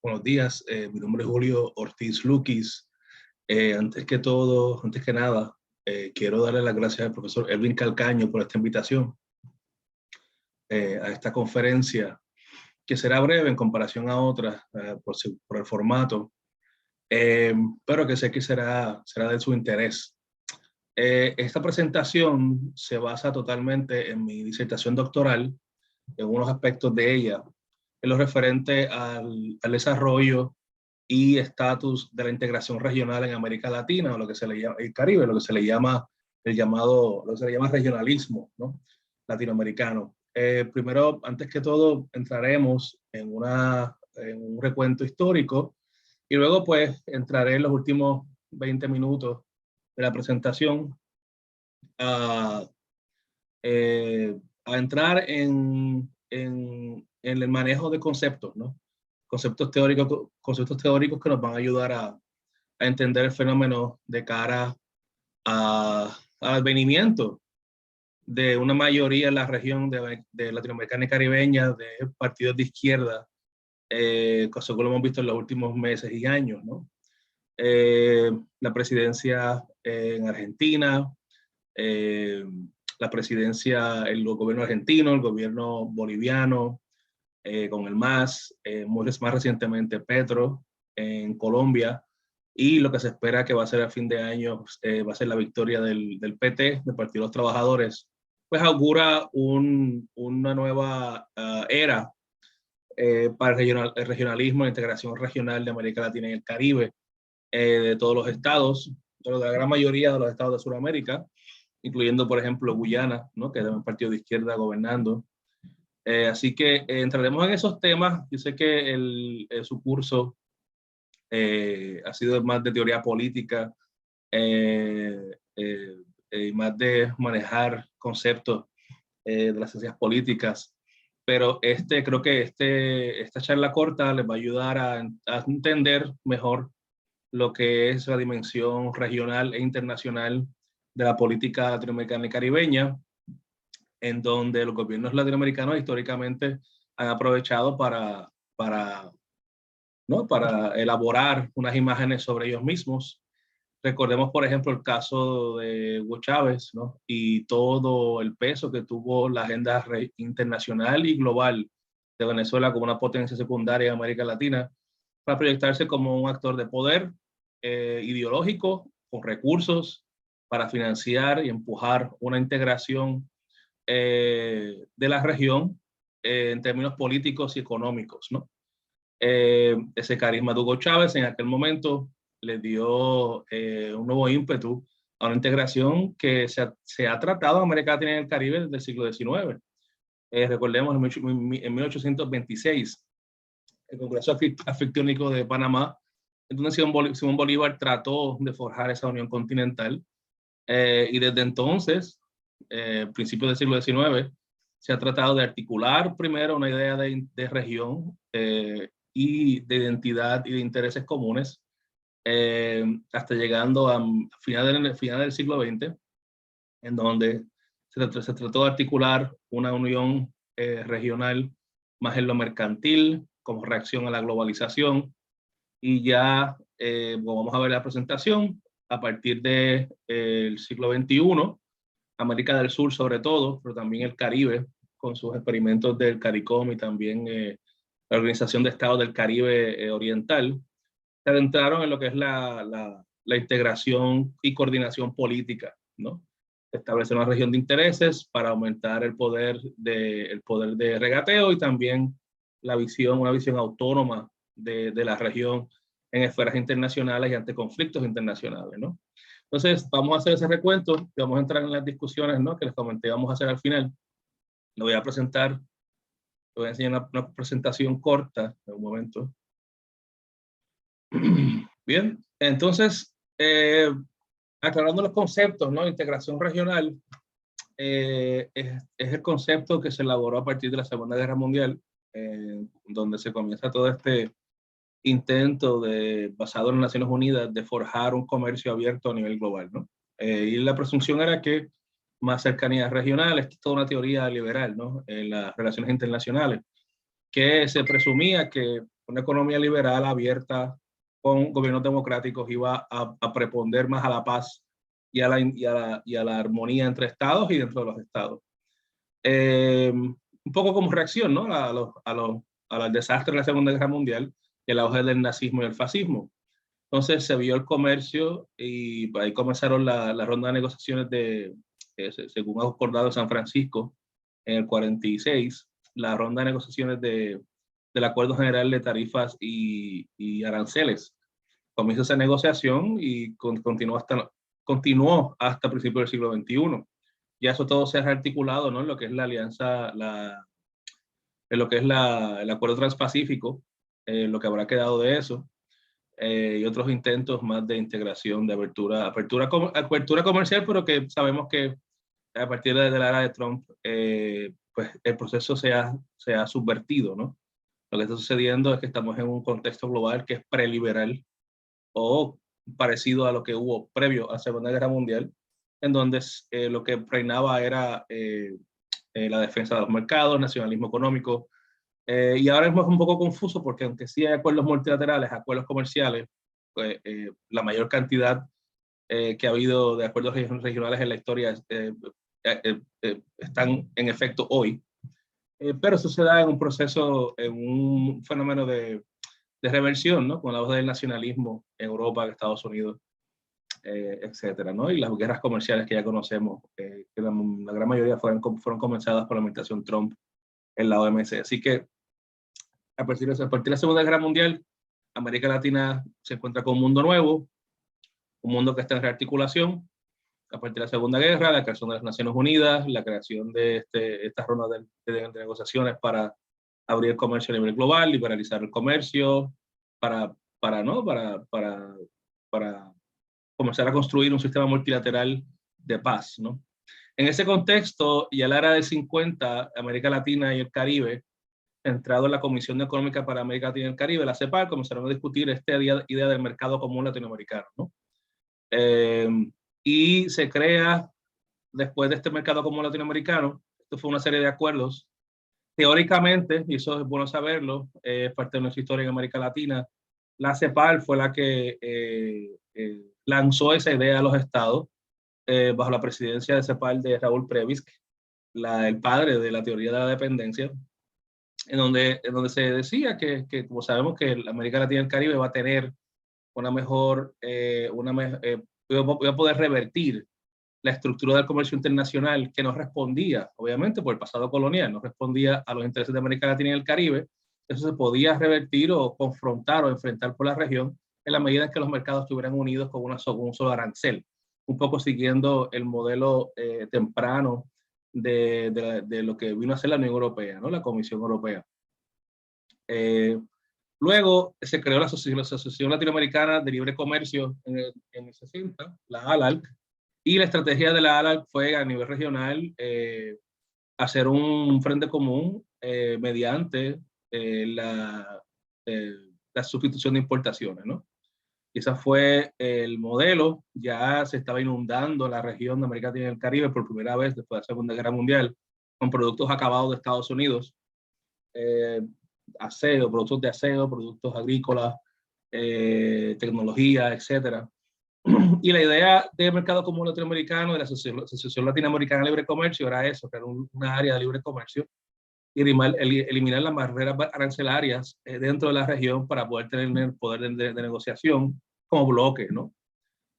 Buenos días, mi nombre es Julio Ortiz Luquis. Antes que nada, quiero darle las gracias al profesor Edwin Calcaño por esta invitación a esta conferencia, que será breve en comparación a otras por el formato, pero que sé que será de su interés. Esta presentación se basa totalmente en mi disertación doctoral, en unos aspectos de ella, en lo referente al desarrollo y estatus de la integración regional en América Latina, o lo que se le llama el Caribe, lo que se le llama regionalismo, ¿no? Latinoamericano. Primero, antes que todo, entraremos en un recuento histórico y luego pues entraré en los últimos 20 minutos de la presentación a, a entrar en el manejo de conceptos, ¿no? Conceptos teóricos que nos van a ayudar a entender el fenómeno de cara al advenimiento de una mayoría en la región de latinoamericana y caribeña de partidos de izquierda, cosa que lo hemos visto en los últimos meses y años, ¿no? La presidencia en Argentina, la presidencia, el gobierno argentino, el gobierno boliviano, con el MAS, más recientemente Petro en Colombia, y lo que se espera que va a ser a fin de año va a ser la victoria del PT, del Partido de los Trabajadores, pues augura una nueva era para el regionalismo, la integración regional de América Latina y el Caribe, de todos los estados, pero de la gran mayoría de los estados de Sudamérica, incluyendo, por ejemplo, Guyana, ¿no? Que es un partido de izquierda gobernando. Así que entraremos en esos temas. Yo sé que su curso ha sido más de teoría política y más de manejar conceptos de las ciencias políticas, pero creo que esta charla corta les va a ayudar a entender mejor lo que es la dimensión regional e internacional de la política latinoamericana y caribeña, en donde los gobiernos latinoamericanos históricamente han aprovechado ¿no? para elaborar unas imágenes sobre ellos mismos. Recordemos, por ejemplo, el caso de Hugo Chávez, ¿no? Y todo el peso que tuvo la agenda internacional y global de Venezuela como una potencia secundaria en América Latina, para proyectarse como un actor de poder ideológico, con recursos para financiar y empujar una integración de la región en términos políticos y económicos, ¿no? Ese carisma de Hugo Chávez en aquel momento le dio un nuevo ímpetu a una integración que se ha tratado en América Latina y en el Caribe desde el siglo XIX. Recordemos, en 1826, el Congreso Anfictiónico de Panamá, entonces Simón Bolívar trató de forjar esa unión continental, y desde entonces, principios del siglo XIX, se ha tratado de articular primero una idea de región y de identidad y de intereses comunes, hasta llegando a final del siglo XX, en donde se trató de articular una unión regional más en lo mercantil, como reacción a la globalización, y ya, como vamos a ver la presentación, a partir del siglo XXI, América del Sur sobre todo, pero también el Caribe, con sus experimentos del CARICOM y también la Organización de Estados del Caribe Oriental, se adentraron en lo que es la integración y coordinación política, ¿no? Establecer una región de intereses para aumentar el poder de regateo y también una visión autónoma de la región en esferas internacionales y ante conflictos internacionales, ¿no? Entonces, vamos a hacer ese recuento y vamos a entrar en las discusiones, ¿no? Que les comenté, vamos a hacer al final. Lo voy a presentar, le voy a enseñar una presentación corta, en un momento. Bien, entonces, aclarando los conceptos, ¿no? Integración regional es el concepto que se elaboró a partir de la Segunda Guerra Mundial, donde se comienza todo este intento basado en las Naciones Unidas de forjar un comercio abierto a nivel global, ¿no? Y la presunción era que más cercanías regionales, que es toda una teoría liberal, ¿no? En las relaciones internacionales, que se presumía que una economía liberal abierta con gobiernos democráticos iba a preponder más a la paz y a la armonía entre estados y dentro de los estados. Un poco como reacción, ¿no? Al desastre de la Segunda Guerra Mundial y el auge del nazismo y el fascismo. Entonces se vio el comercio y ahí comenzaron la ronda de negociaciones según acordado en San Francisco en el 46, la ronda de negociaciones del Acuerdo General de Tarifas y Aranceles. Comienza esa negociación y continuó hasta principios del siglo XXI. Ya eso todo se ha articulado, ¿no? En lo que es la alianza, en lo que es el Acuerdo Transpacífico, lo que habrá quedado de eso, y otros intentos más de integración, de apertura comercial, pero que sabemos que a partir de la era de Trump, pues el proceso se ha subvertido, ¿no? Lo que está sucediendo es que estamos en un contexto global que es preliberal o parecido a lo que hubo previo a la Segunda Guerra Mundial, en donde lo que reinaba era la defensa de los mercados, nacionalismo económico, y ahora es un poco confuso porque aunque sí hay acuerdos multilaterales, acuerdos comerciales, pues, la mayor cantidad que ha habido de acuerdos regionales en la historia están en efecto hoy, pero eso se da en un proceso, en un fenómeno de reversión, ¿no? Con la voz del nacionalismo en Europa, en Estados Unidos, etcétera, ¿no? Y las guerras comerciales que ya conocemos, que la gran mayoría fueron comenzadas por la administración Trump en la OMC. Así que a partir de la Segunda Guerra Mundial, América Latina se encuentra con un mundo nuevo, un mundo que está en rearticulación. A partir de la Segunda Guerra, la creación de las Naciones Unidas, la creación de estas rondas de negociaciones para abrir el comercio a nivel global, liberalizar el comercio, ¿no? para comenzar a construir un sistema multilateral de paz, ¿no? En ese contexto, y a la era del 50, América Latina y el Caribe, entrado en la Comisión Económica para América Latina y el Caribe, la CEPAL, comenzaron a discutir esta idea del mercado común latinoamericano, ¿no? Y se crea, después de este mercado común latinoamericano, esto fue una serie de acuerdos. Teóricamente, y eso es bueno saberlo, parte de nuestra historia en América Latina, la CEPAL fue la que lanzó esa idea a los estados bajo la presidencia de CEPAL de Raúl Prebisch, el padre de la teoría de la dependencia, en donde se decía que como sabemos que América Latina y el Caribe va a tener una mejor, va a poder revertir la estructura del comercio internacional que no respondía, obviamente por el pasado colonial, no respondía a los intereses de América Latina y el Caribe. Eso se podía revertir o confrontar o enfrentar por la región en la medida en que los mercados estuvieran unidos con un solo arancel, un poco siguiendo el modelo temprano de lo que vino a ser la Unión Europea, ¿no? La Comisión Europea. Luego se creó la Asociación Latinoamericana de Libre Comercio en el 60, la ALALC, y la estrategia de la ALALC fue a nivel regional hacer un frente común mediante la sustitución de importaciones, ¿no? Y ese fue el modelo. Ya se estaba inundando la región de América Latina y el Caribe por primera vez después de la Segunda Guerra Mundial con productos acabados de Estados Unidos, productos de aseo, productos agrícolas, tecnología, etcétera. Y la idea del mercado común latinoamericano, de la Asociación Latinoamericana de Libre Comercio, era eso, que era una área de libre comercio, y eliminar las barreras arancelarias dentro de la región para poder tener el poder de negociación como bloque, ¿no?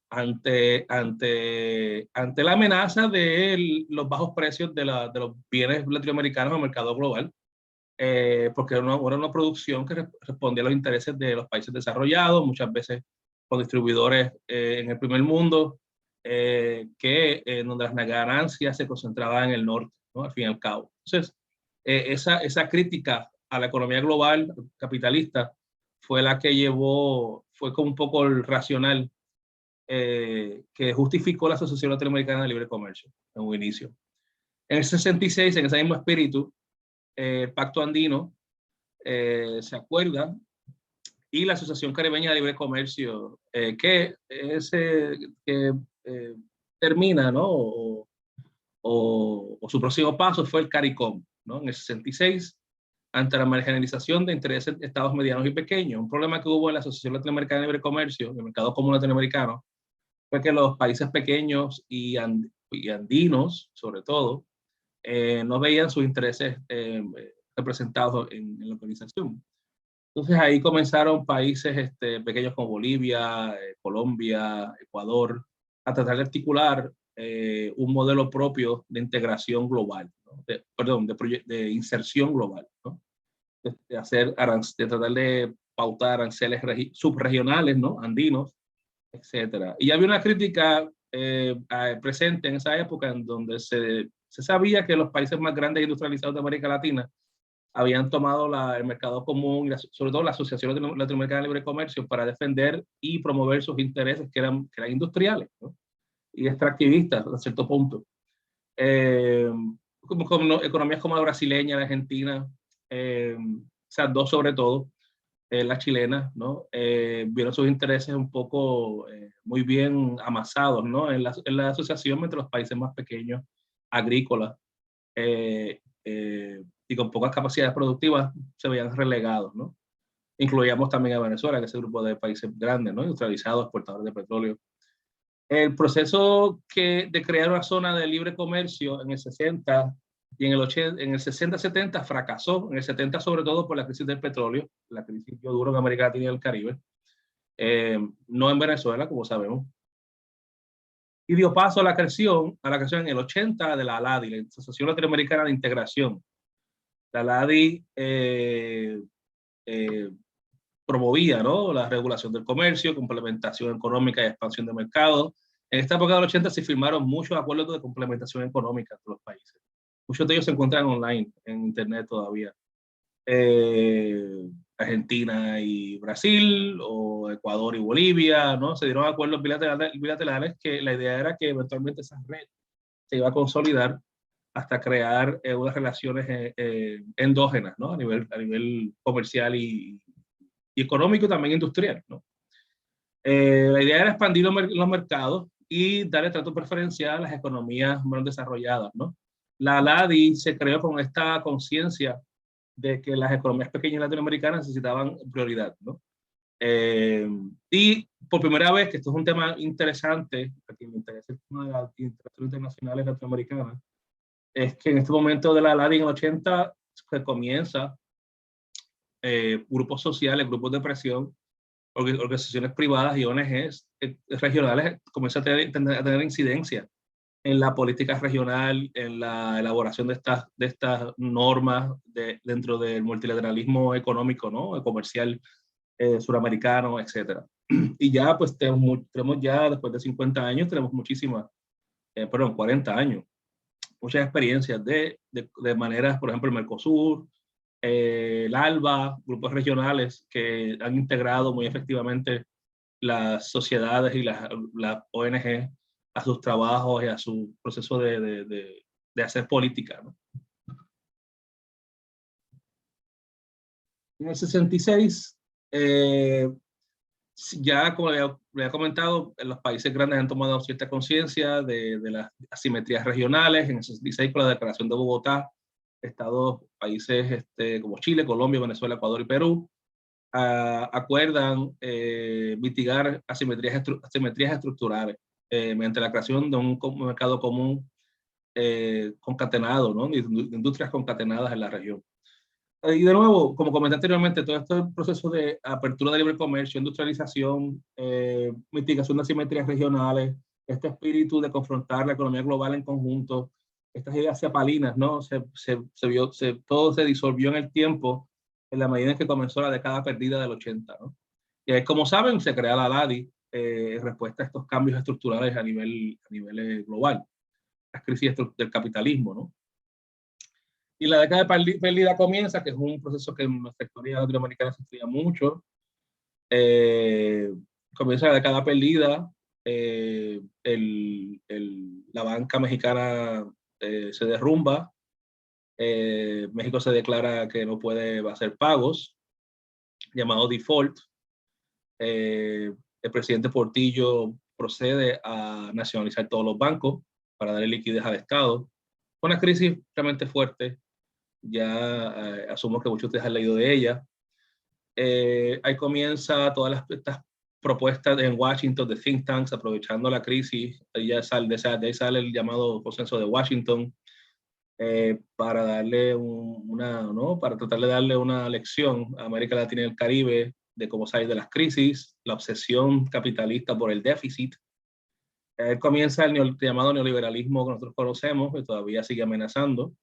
Ante la amenaza de los bajos precios de los bienes latinoamericanos al mercado global, porque era una producción que respondía a los intereses de los países desarrollados, muchas veces con distribuidores en el primer mundo, donde las ganancias se concentraban en el norte, ¿no? Al fin y al cabo. Entonces, esa crítica a la economía global capitalista fue la que fue como un poco el racional que justificó la Asociación Latinoamericana de Libre Comercio en un inicio. En el 66, en ese mismo espíritu, el Pacto Andino se acuerda, y la Asociación Caribeña de Libre Comercio, que termina, ¿no? O su próximo paso fue el CARICOM, ¿no? En el 66, ante la marginalización de intereses de estados medianos y pequeños. Un problema que hubo en la Asociación Latinoamericana de Libre Comercio, en el Mercado Común Latinoamericano, fue que los países pequeños y andinos, sobre todo, no veían sus intereses representados en la organización. Entonces ahí comenzaron países pequeños como Bolivia, Colombia, Ecuador, a tratar de articular un modelo propio de integración global, ¿no? de inserción global, ¿no? De tratar de pautar aranceles subregionales, ¿no? Andinos, etcétera. Y había una crítica presente en esa época en donde se sabía que los países más grandes industrializados de América Latina habían tomado el mercado común y sobre todo la Asociación Latinoamericana de Libre Comercio para defender y promover sus intereses que eran industriales, ¿no? Y extractivistas a cierto punto. Como economías como la brasileña, la argentina, o sea, dos sobre todo, la chilena, ¿no? Vieron sus intereses un poco muy bien amasados, ¿no? En la asociación entre los países más pequeños, agrícolas, y con pocas capacidades productivas, se veían relegados, ¿no? Incluíamos también a Venezuela, que es ese grupo de países grandes, ¿no? Industrializados, exportadores de petróleo. El proceso de crear una zona de libre comercio en el 60 y en el 60-70 fracasó, en el 70 sobre todo por la crisis del petróleo, la crisis dio duro en América Latina y el Caribe, no en Venezuela, como sabemos, y dio paso a la creación en el 80 de la ALADI, la Asociación Latinoamericana de Integración. La ALADI promovía, ¿no?, la regulación del comercio, complementación económica y expansión de mercados. En esta época del 80 se firmaron muchos acuerdos de complementación económica entre los países. Muchos de ellos se encuentran online, en internet todavía. Argentina y Brasil, o Ecuador y Bolivia, ¿no? Se dieron acuerdos bilaterales que la idea era que eventualmente esa red se iba a consolidar hasta crear unas relaciones endógenas, ¿no? A nivel comercial y económico y también industrial, ¿no? La idea era expandir los mercados y darle trato preferencial a las economías menos desarrolladas, ¿no? La ALADI se creó con esta conciencia de que las economías pequeñas latinoamericanas necesitaban prioridad, ¿no? Y por primera vez, que esto es un tema interesante, a quien me interesa el tema de las interacciones internacionales latinoamericanas, es que en este momento de la ALADI en el 80 se comienza grupos sociales, grupos de presión, organizaciones privadas y ONGs regionales comienzan a tener incidencia en la política regional, en la elaboración de estas normas dentro del multilateralismo económico, ¿no?, comercial suramericano, etc. Y ya pues tenemos ya, después de 50 años, tenemos muchísimas, 40 años, muchas experiencias de maneras, por ejemplo, el Mercosur, el ALBA, grupos regionales que han integrado muy efectivamente las sociedades y las ONG a sus trabajos y a su proceso de hacer política, ¿no? En el 66, ya como le había comentado, los países grandes han tomado cierta conciencia de las asimetrías regionales. En el 66, con la Declaración de Bogotá, países como Chile, Colombia, Venezuela, Ecuador y Perú acuerdan mitigar asimetrías estructurales mediante la creación de un mercado común concatenado, ¿no?, de industrias concatenadas en la región. Y de nuevo, como comenté anteriormente, todo este proceso de apertura de libre comercio, industrialización, mitigación de asimetrías regionales, este espíritu de confrontar la economía global en conjunto, estas ideas cepalinas, ¿no? Todo se disolvió en el tiempo en la medida en que comenzó la década perdida del 80, ¿no? Y como saben, se crea la ALADI en respuesta a estos cambios estructurales a nivel global, las crisis del capitalismo, ¿no? Y la década perdida comienza, que es un proceso que en nuestra historia latinoamericana se estudia mucho. Comienza la década perdida, la banca mexicana se derrumba, México se declara que no puede hacer pagos, llamado default. El presidente Portillo procede a nacionalizar todos los bancos para darle liquidez al Estado. Fue una crisis realmente fuerte. ya asumo que muchos de ustedes han leído de ella. Ahí comienza todas estas propuestas en Washington de think tanks, aprovechando la crisis. Ahí de ahí sale el llamado consenso de Washington, para darle ¿no? Para tratar de darle una lección a América Latina y el Caribe de cómo salir de las crisis, la obsesión capitalista por el déficit. Ahí comienza el llamado neoliberalismo que nosotros conocemos, que todavía sigue amenazando.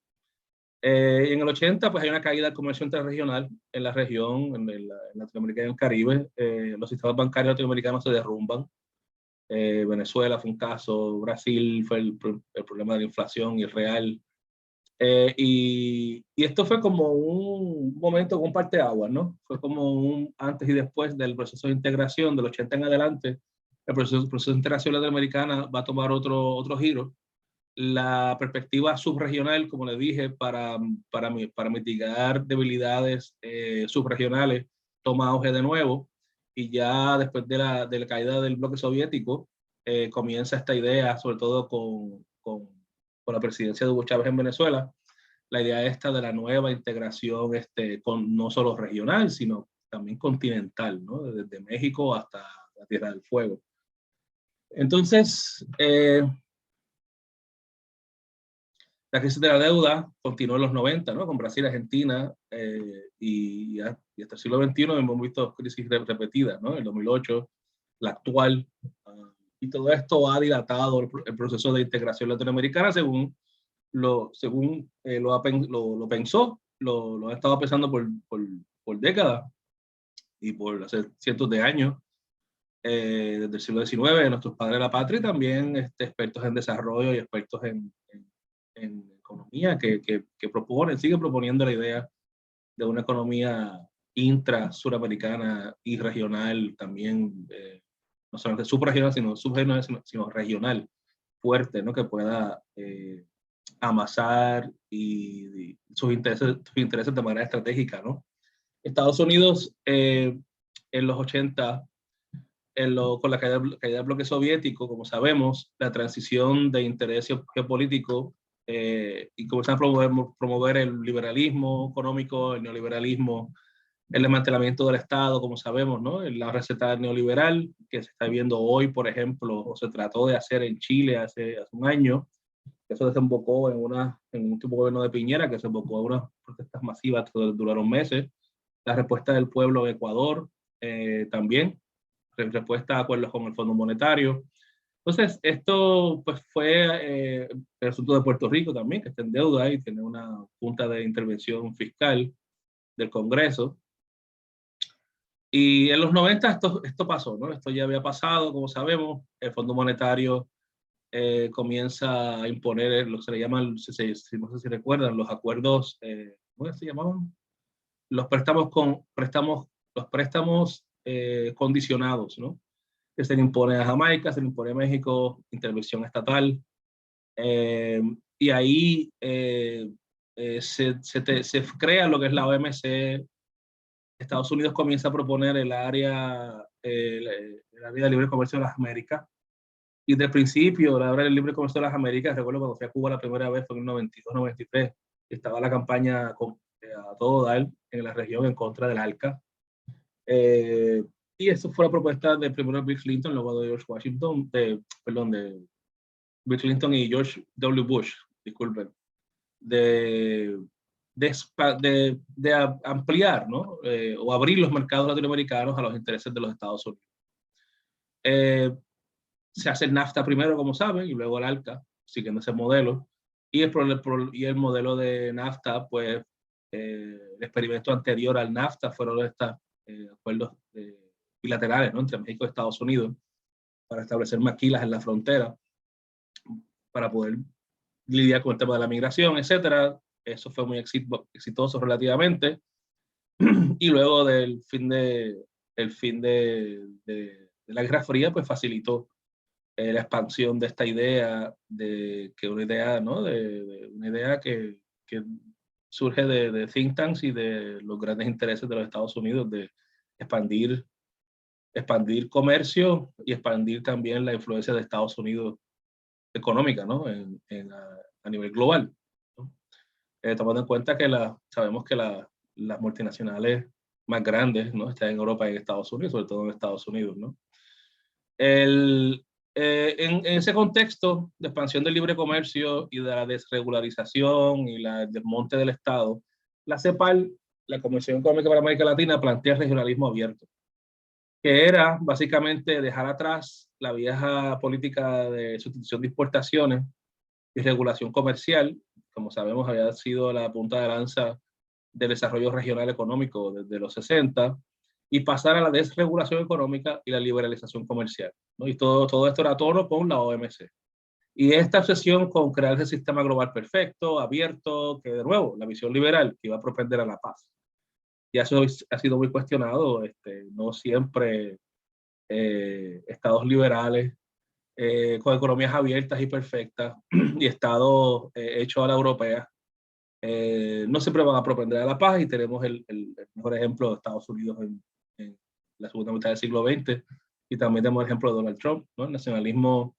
En el 80, pues hay una caída del comercio interregional en la región, en Latinoamérica y en el Caribe. Los sistemas bancarios latinoamericanos se derrumban. Venezuela fue un caso, Brasil fue el problema de la inflación y el real. Y esto fue como un momento, un parteaguas, ¿no? Fue como un antes y después del proceso de integración del 80 en adelante. El proceso de integración latinoamericana va a tomar otro giro. La perspectiva subregional, como les dije, para mitigar debilidades subregionales, toma auge de nuevo, y ya después de la caída del bloque soviético, comienza esta idea, sobre todo con la presidencia de Hugo Chávez en Venezuela, la idea esta de la nueva integración, no solo regional, sino también continental, ¿no? Desde México hasta la Tierra del Fuego. Entonces, la crisis de la deuda continuó en los 90, ¿no? Con Brasil, Argentina, y hasta el siglo XXI hemos visto crisis repetidas, ¿no? El 2008, la actual, y todo esto ha dilatado el proceso de integración latinoamericana según lo pensó, lo ha estado pensando por décadas y por hace cientos de años, desde el siglo XIX, nuestros padres de la patria, y también expertos en desarrollo y expertos en economía que proponen, siguen proponiendo la idea de una economía intra-suramericana y regional también, no solamente subregional, sino regional, fuerte, ¿no? Que pueda amasar sus intereses de manera estratégica, ¿no? Estados Unidos, en los 80, con la caída del bloque soviético, como sabemos, la transición de interés geopolítico, y comenzar a promover el liberalismo económico, el neoliberalismo, el desmantelamiento del Estado, como sabemos, ¿no? La receta neoliberal que se está viendo hoy, por ejemplo, o se trató de hacer en Chile hace un año. Eso desembocó en un último gobierno de Piñera, que desembocó en unas protestas masivas que duraron meses. La respuesta del pueblo en Ecuador, también, respuesta a acuerdos con el Fondo Monetario. Entonces, esto pues fue el asunto de Puerto Rico también, que está en deuda y tiene una junta de intervención fiscal del Congreso. Y en los 90 esto pasó, ¿no? Esto ya había pasado, como sabemos. El Fondo Monetario comienza a imponer lo que se le llaman, no sé si recuerdan, los acuerdos, ¿cómo se llamaban? Los préstamos condicionados, ¿no? Que se le impone a Jamaica, se le impone a México, intervención estatal. Y ahí se crea lo que es la OMC. Estados Unidos comienza a proponer el área de libre comercio de las Américas. Y desde el principio, la área del libre comercio de las Américas, recuerdo cuando fui a Cuba la primera vez, fue en el 92, 93, estaba la campaña a todo dar en la región en contra del ALCA. Y eso fue la propuesta de primero Bill Clinton, luego de George Washington, de Bill Clinton y George W. Bush, disculpen, de ampliar, ¿no? O abrir los mercados latinoamericanos a los intereses de los Estados Unidos. Se hace el NAFTA primero, como saben, y luego el ALCA, siguiendo ese modelo. Y el modelo de NAFTA, pues, el experimento anterior al NAFTA fueron estos acuerdos bilaterales, ¿no? Entre México y Estados Unidos, para establecer maquilas en la frontera, para poder lidiar con el tema de la migración, etcétera. Eso fue muy exitoso relativamente. Y luego del fin de la Guerra Fría, pues facilitó la expansión de esta idea, de que una idea, ¿no? de una idea que surge de think tanks y de los grandes intereses de los Estados Unidos de expandir comercio y expandir también la influencia de Estados Unidos económica, ¿no? a nivel global, ¿no? tomando en cuenta que sabemos que las multinacionales más grandes, ¿no?, están en Europa y en Estados Unidos, sobre todo en Estados Unidos, ¿no? En ese contexto de expansión del libre comercio y de la desregularización y el desmonte del Estado, la CEPAL, la Comisión Económica para América Latina, plantea el regionalismo abierto, que era básicamente dejar atrás la vieja política de sustitución de exportaciones y regulación comercial. Como sabemos, había sido la punta de lanza del desarrollo regional económico desde los 60, y pasar a la desregulación económica y la liberalización comercial, ¿no? Y todo esto era todo con la OMC. Y esta obsesión con crear ese sistema global perfecto, abierto, que de nuevo, la visión liberal, que iba a propender a la paz. Y eso ha sido muy cuestionado, no siempre estados liberales con economías abiertas y perfectas y estados hechos a la europea no siempre van a propender a la paz, y tenemos el mejor ejemplo de Estados Unidos en la segunda mitad del siglo XX, y también tenemos el ejemplo de Donald Trump, ¿no? El nacionalismo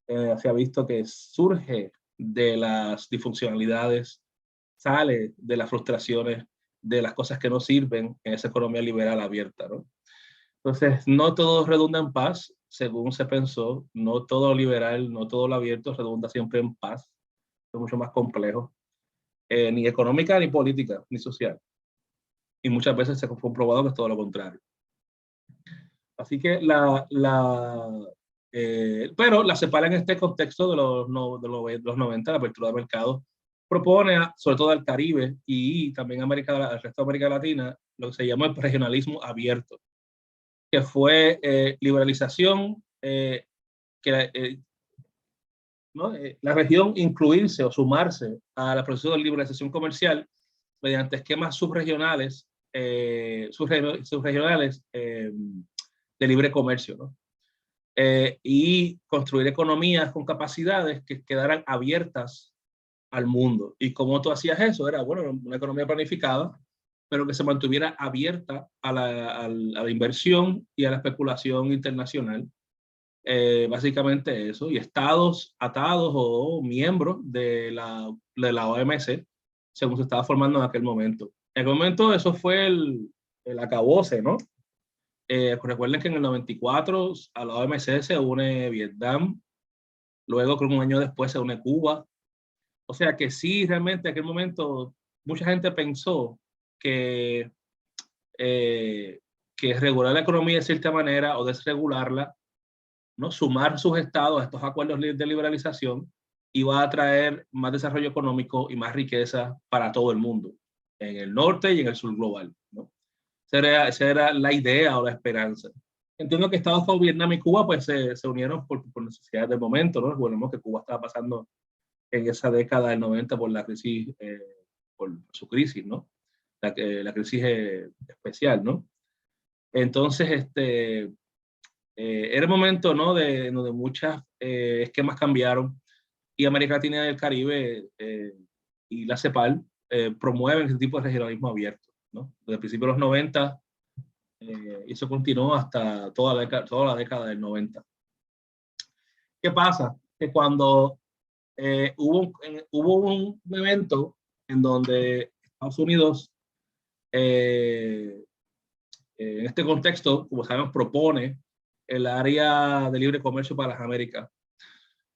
se ha visto que surge de las disfuncionalidades, sale de las frustraciones, de las cosas que no sirven en esa economía liberal abierta, ¿no? Entonces, no todo redunda en paz, según se pensó, no todo liberal, no todo lo abierto redunda siempre en paz, es mucho más complejo, ni económica, ni política, ni social. Y muchas veces se ha comprobado que es todo lo contrario. Así que pero la separa en este contexto de los 90, la apertura de mercados, propone, sobre todo al Caribe y también al resto de América Latina, lo que se llama el regionalismo abierto, que fue liberalización, ¿no? La región incluirse o sumarse a la proceso de liberalización comercial mediante esquemas subregionales, subregionales de libre comercio, ¿no? Y construir economías con capacidades que quedaran abiertas al mundo. ¿Y cómo tú hacías eso? Era, bueno, una economía planificada, pero que se mantuviera abierta a la inversión y a la especulación internacional. Básicamente eso, y estados atados o miembros de la OMC, según se estaba formando en aquel momento. En aquel momento eso fue el acabose, ¿no? Recuerden que en el 94 a la OMC se une Vietnam, luego creo que un año después se une Cuba. O sea que sí, realmente en aquel momento mucha gente pensó que, eh, que regular la economía de cierta manera o desregularla, ¿no?, sumar sus estados a estos acuerdos de liberalización, iba a traer más desarrollo económico y más riqueza para todo el mundo, en el norte y en el sur global, ¿no? Esa era la idea o la esperanza. Entiendo que Estados Unidos, Vietnam y Cuba pues se unieron por necesidades del momento, ¿no? Recordemos que Cuba estaba pasando en esa década del 90 por la crisis, por su crisis, ¿no? La crisis especial, ¿no? Entonces, era el momento, ¿no?, donde muchos esquemas cambiaron, y América Latina y el Caribe y la CEPAL promueven ese tipo de regionalismo abierto, ¿no? Desde el principio de los 90, y eso continuó hasta toda la década del 90. ¿Qué pasa? Que cuando hubo un evento en donde Estados Unidos, en este contexto, como sabemos, propone el área de libre comercio para las Américas.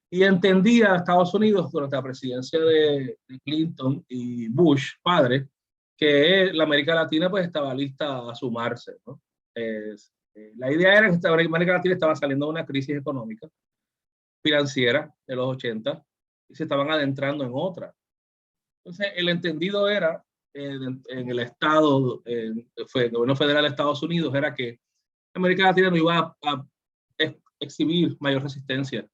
Y entendía Estados Unidos durante la presidencia de Clinton y Bush, padre, que la América Latina pues estaba lista a sumarse, ¿no? La idea era que América Latina estaba saliendo de una crisis económica, financiera de los 80, y se estaban adentrando en otra. Entonces, el entendido era, en el Estado, el gobierno federal de Estados Unidos, era que América Latina no iba a exhibir mayor resistencia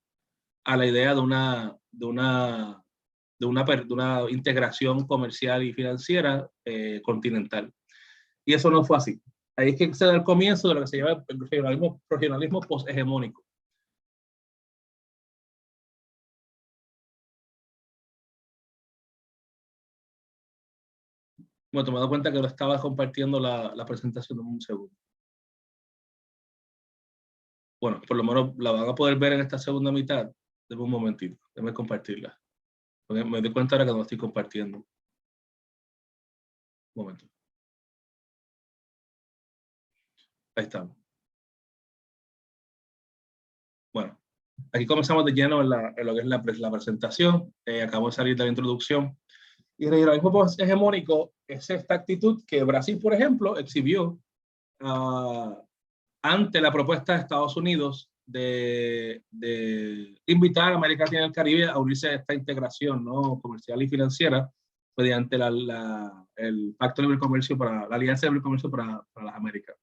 a la idea de una integración comercial y financiera continental. Y eso no fue así. Ahí es que se da el comienzo de lo que se llama el regionalismo poshegemónico. Bueno, tomando en cuenta que lo estaba compartiendo la presentación en un segundo. Bueno, por lo menos la van a poder ver en esta segunda mitad. Deme un momentito, déjame compartirla. Me doy cuenta ahora que no estoy compartiendo. Un momento. Ahí estamos. Bueno, aquí comenzamos de lleno en lo que es la presentación. Acabo de salir de la introducción. Y el regionalismo hegemónico es esta actitud que Brasil, por ejemplo, exhibió ante la propuesta de Estados Unidos de invitar a América Latina y el Caribe a unirse a esta integración, ¿no?, comercial y financiera mediante el Pacto de Libre Comercio la Alianza de Libre Comercio para las Américas.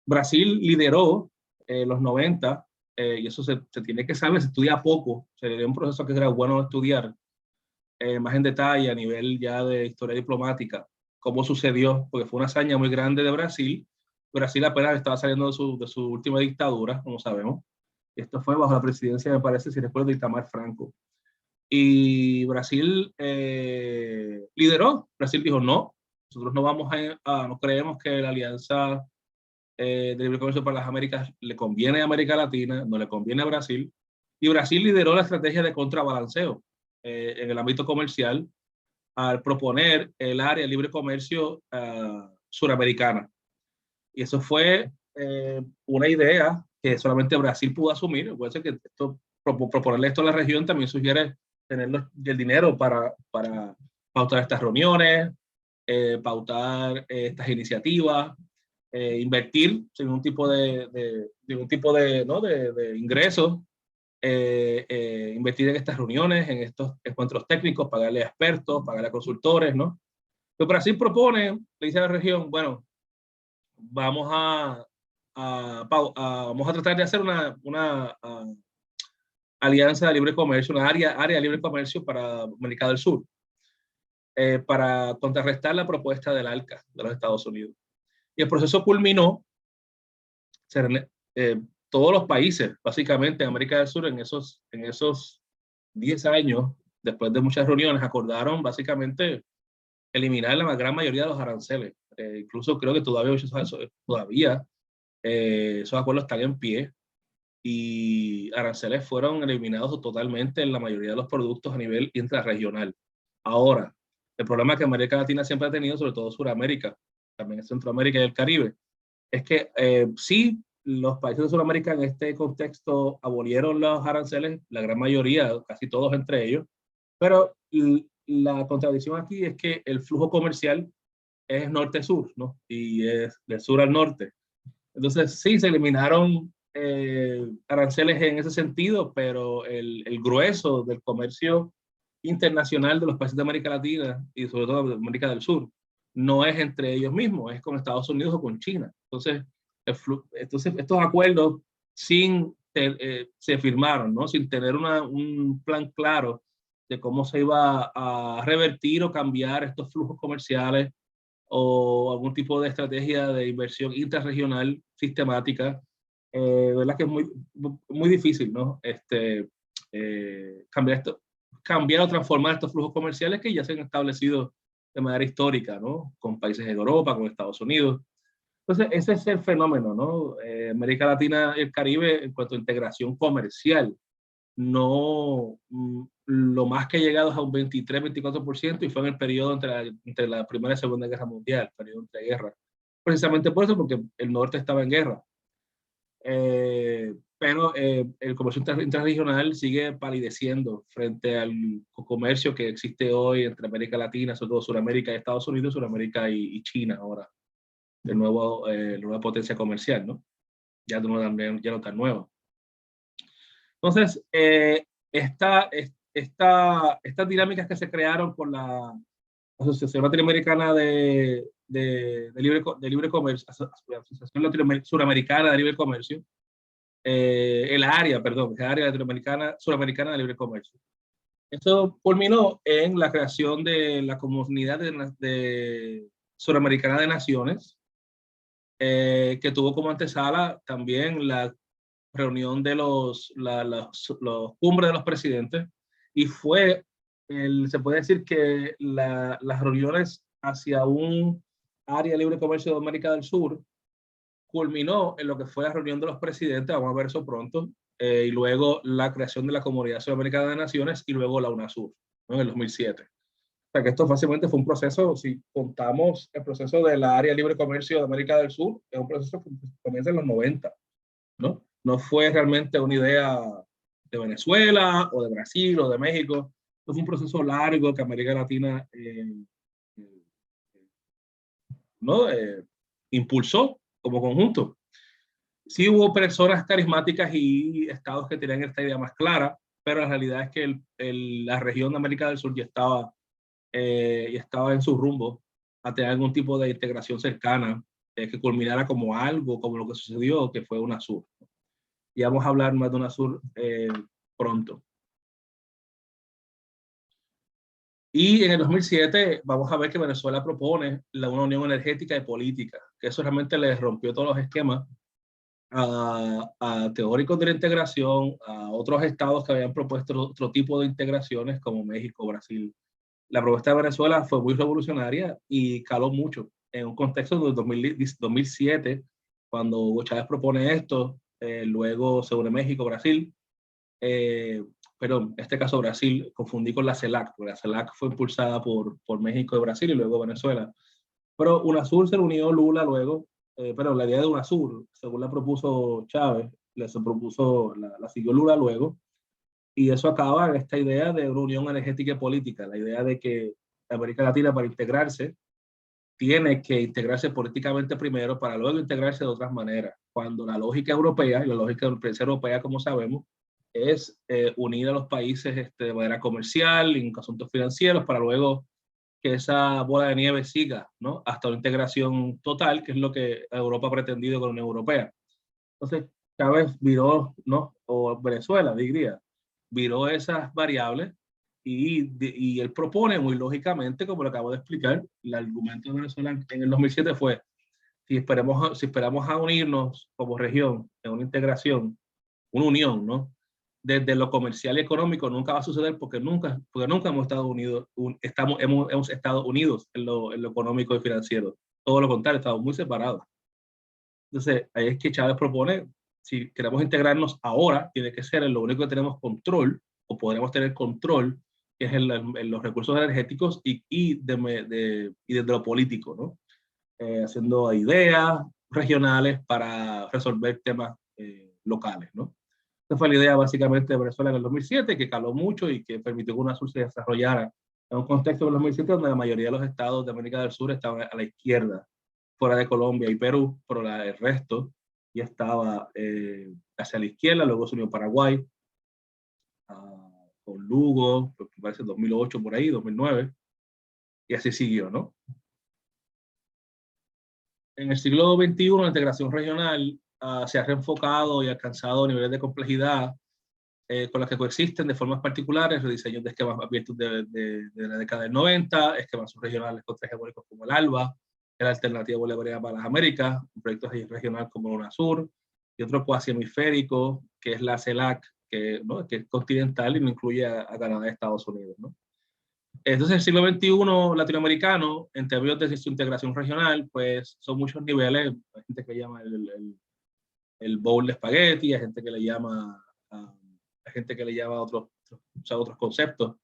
Brasil lideró los 90, y eso se tiene que saber, se estudia poco, sería un proceso que era bueno estudiar más en detalle a nivel ya de historia diplomática, cómo sucedió, porque fue una hazaña muy grande de Brasil. Brasil apenas estaba saliendo de su última dictadura, como sabemos. Esto fue bajo la presidencia, me parece, si recuerdo, de Itamar Franco. Y Brasil lideró. Brasil dijo, no, nosotros no vamos no creemos que la alianza de libre comercio para las Américas le conviene a América Latina, no le conviene a Brasil. Y Brasil lideró la estrategia de contrabalanceo en el ámbito comercial al proponer el área de libre comercio suramericana. Y eso fue una idea que solamente Brasil pudo asumir. Puede ser que proponerle esto a la región también sugiere tener el dinero para pautar estas reuniones, pautar estas iniciativas, invertir sin un tipo de ingresos, invertir en estas reuniones, en estos encuentros técnicos, pagarle a expertos, pagarle a consultores, ¿no? Pero Brasil propone, le dice a la región, bueno, vamos vamos a tratar de hacer una alianza de libre comercio, una área de libre comercio para América del Sur, para contrarrestar la propuesta del ALCA de los Estados Unidos. Y el proceso culminó, todos los países, básicamente en América del Sur, en esos 10 años, después de muchas reuniones, acordaron básicamente eliminar la gran mayoría de los aranceles. Incluso creo que todavía esos acuerdos están en pie y aranceles fueron eliminados totalmente en la mayoría de los productos a nivel intrarregional. Ahora, el problema que América Latina siempre ha tenido, sobre todo Sudamérica, también Centroamérica y el Caribe, es que sí, los países de Sudamérica en este contexto abolieron los aranceles, la gran mayoría, casi todos entre ellos, pero la contradicción aquí es que el flujo comercial es norte-sur, ¿no? Y es del sur al norte. Entonces, sí, se eliminaron aranceles en ese sentido, pero el grueso del comercio internacional de los países de América Latina y sobre todo de América del Sur no es entre ellos mismos, es con Estados Unidos o con China. Entonces, estos acuerdos se firmaron, ¿no?, sin tener un plan claro de cómo se iba a revertir o cambiar estos flujos comerciales o algún tipo de estrategia de inversión intrarregional sistemática. ¿Verdad? Que es muy difícil, ¿no? Cambiar o transformar estos flujos comerciales que ya se han establecido de manera histórica, ¿no?, con países en Europa, con Estados Unidos. Entonces, ese es el fenómeno, ¿no? América Latina y el Caribe, en cuanto a integración comercial, no, lo más que ha llegado es a un 23-24%, y fue en el periodo entre la Primera y Segunda Guerra Mundial, periodo entre guerras. Precisamente por eso, porque el norte estaba en guerra. Pero el comercio intrarregional sigue palideciendo frente al comercio que existe hoy entre América Latina, sobre todo Sudamérica y Estados Unidos, Sudamérica y China ahora, la nueva potencia comercial, ¿no? Ya no tan nueva. Entonces, estas dinámicas que se crearon por la Asociación Latinoamericana de Libre Comercio, Asociación Suramericana de Libre Comercio, el área suramericana de libre comercio. Esto culminó en la creación de la Comunidad Suramericana de Naciones, que tuvo como antesala también la reunión de los cumbres de los presidentes, y se puede decir que las reuniones hacia un área de libre comercio de América del Sur culminó en lo que fue la reunión de los presidentes, vamos a ver eso pronto, y luego la creación de la Comunidad Sudamericana de Naciones y luego la UNASUR, ¿no?, en el 2007. O sea, que esto fácilmente fue un proceso, si contamos el proceso del área de libre comercio de América del Sur, es un proceso que comienza en los 90, ¿no? No fue realmente una idea de Venezuela o de Brasil o de México. Esto fue un proceso largo que América Latina eh, ¿no? Impulsó como conjunto. Sí hubo personas carismáticas y estados que tenían esta idea más clara, pero la realidad es que la región de América del Sur ya estaba en su rumbo a tener algún tipo de integración cercana que culminara como algo, como lo que sucedió, que fue UNASUR. Y vamos a hablar más de UNASUR pronto. Y en el 2007 vamos a ver que Venezuela propone una unión energética y política, que eso realmente les rompió todos los esquemas a teóricos de la integración, a otros estados que habían propuesto otro tipo de integraciones como México, Brasil. La propuesta de Venezuela fue muy revolucionaria y caló mucho en un contexto de 2007, cuando Hugo Chávez propone esto, luego se une México, Brasil, pero en este caso Brasil, confundí con la CELAC, porque la CELAC fue impulsada por México y Brasil y luego Venezuela. Pero UNASUR se unió Lula luego, pero la idea de UNASUR, según la propuso Chávez, se propuso, la siguió Lula luego, y eso acaba en esta idea de una unión energética y política, la idea de que América Latina para integrarse tiene que integrarse políticamente primero para luego integrarse de otras maneras, cuando la lógica europea y la lógica de la empresa europea, como sabemos, es unir a los países de manera comercial, en asuntos financieros, para luego que esa bola de nieve siga, ¿no? Hasta una integración total, que es lo que Europa ha pretendido con la Unión Europea. Entonces, Chávez viró, ¿no? O Venezuela, diría, viró esas variables y él propone muy lógicamente, como lo acabo de explicar, el argumento de Venezuela en el 2007 fue, si esperamos a unirnos como región en una integración, una unión, ¿no? Desde lo comercial y económico nunca va a suceder porque nunca hemos estado unidos, hemos estado unidos en lo económico y financiero. Todo lo contrario, estamos muy separados. Entonces, ahí es que Chávez propone, si queremos integrarnos ahora, tiene que ser en lo único que tenemos control, o podremos tener control, que es en los recursos energéticos y desde lo político, ¿no? Haciendo ideas regionales para resolver temas locales, ¿no? Esa fue la idea básicamente de Venezuela en el 2007, que caló mucho y que permitió que UNASUR se desarrollara en un contexto en el 2007 donde la mayoría de los estados de América del Sur estaban a la izquierda, fuera de Colombia y Perú, pero el resto ya estaba hacia la izquierda. Luego se unió Paraguay con Lugo, que parece 2008 por ahí, 2009, y así siguió, ¿no? En el siglo XXI, la integración regional se ha reenfocado y alcanzado niveles de complejidad con las que coexisten de formas particulares, rediseños de esquemas abiertos de la década del 90, esquemas subregionales contrahegemónicos como el ALBA, la Alternativa Bolivariana para las Américas, un proyecto regional como el UNASUR, y otro cuasi hemisférico, que es la CELAC, ¿no? Que es continental y no incluye a Canadá y Estados Unidos, ¿no? Entonces, el siglo XXI latinoamericano, en términos de su integración regional, pues son muchos niveles. Hay gente que llama el bowl de espagueti, hay gente que le llama hay gente que le llama otros conceptos,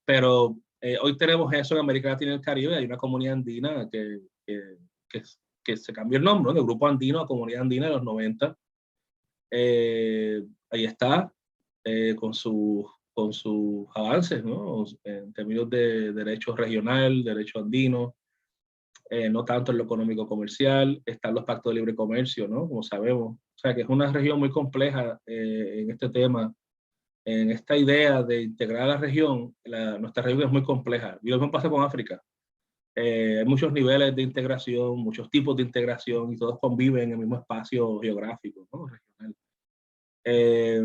pero hoy tenemos eso en América Latina y el Caribe. Hay una comunidad andina que, que se cambió el nombre, ¿no? De Grupo Andino a Comunidad Andina de los 90. Ahí está, con sus avances, ¿no? En términos de derecho regional, derecho andino, no tanto en lo económico comercial. Están los pactos de libre comercio, ¿no? Como sabemos. O sea, que es una región muy compleja en este tema, en esta idea de integrar a la región. Nuestra región es muy compleja. Y lo mismo pasa con África. Hay muchos niveles de integración, muchos tipos de integración y todos conviven en el mismo espacio geográfico, ¿no? Regional. Eh,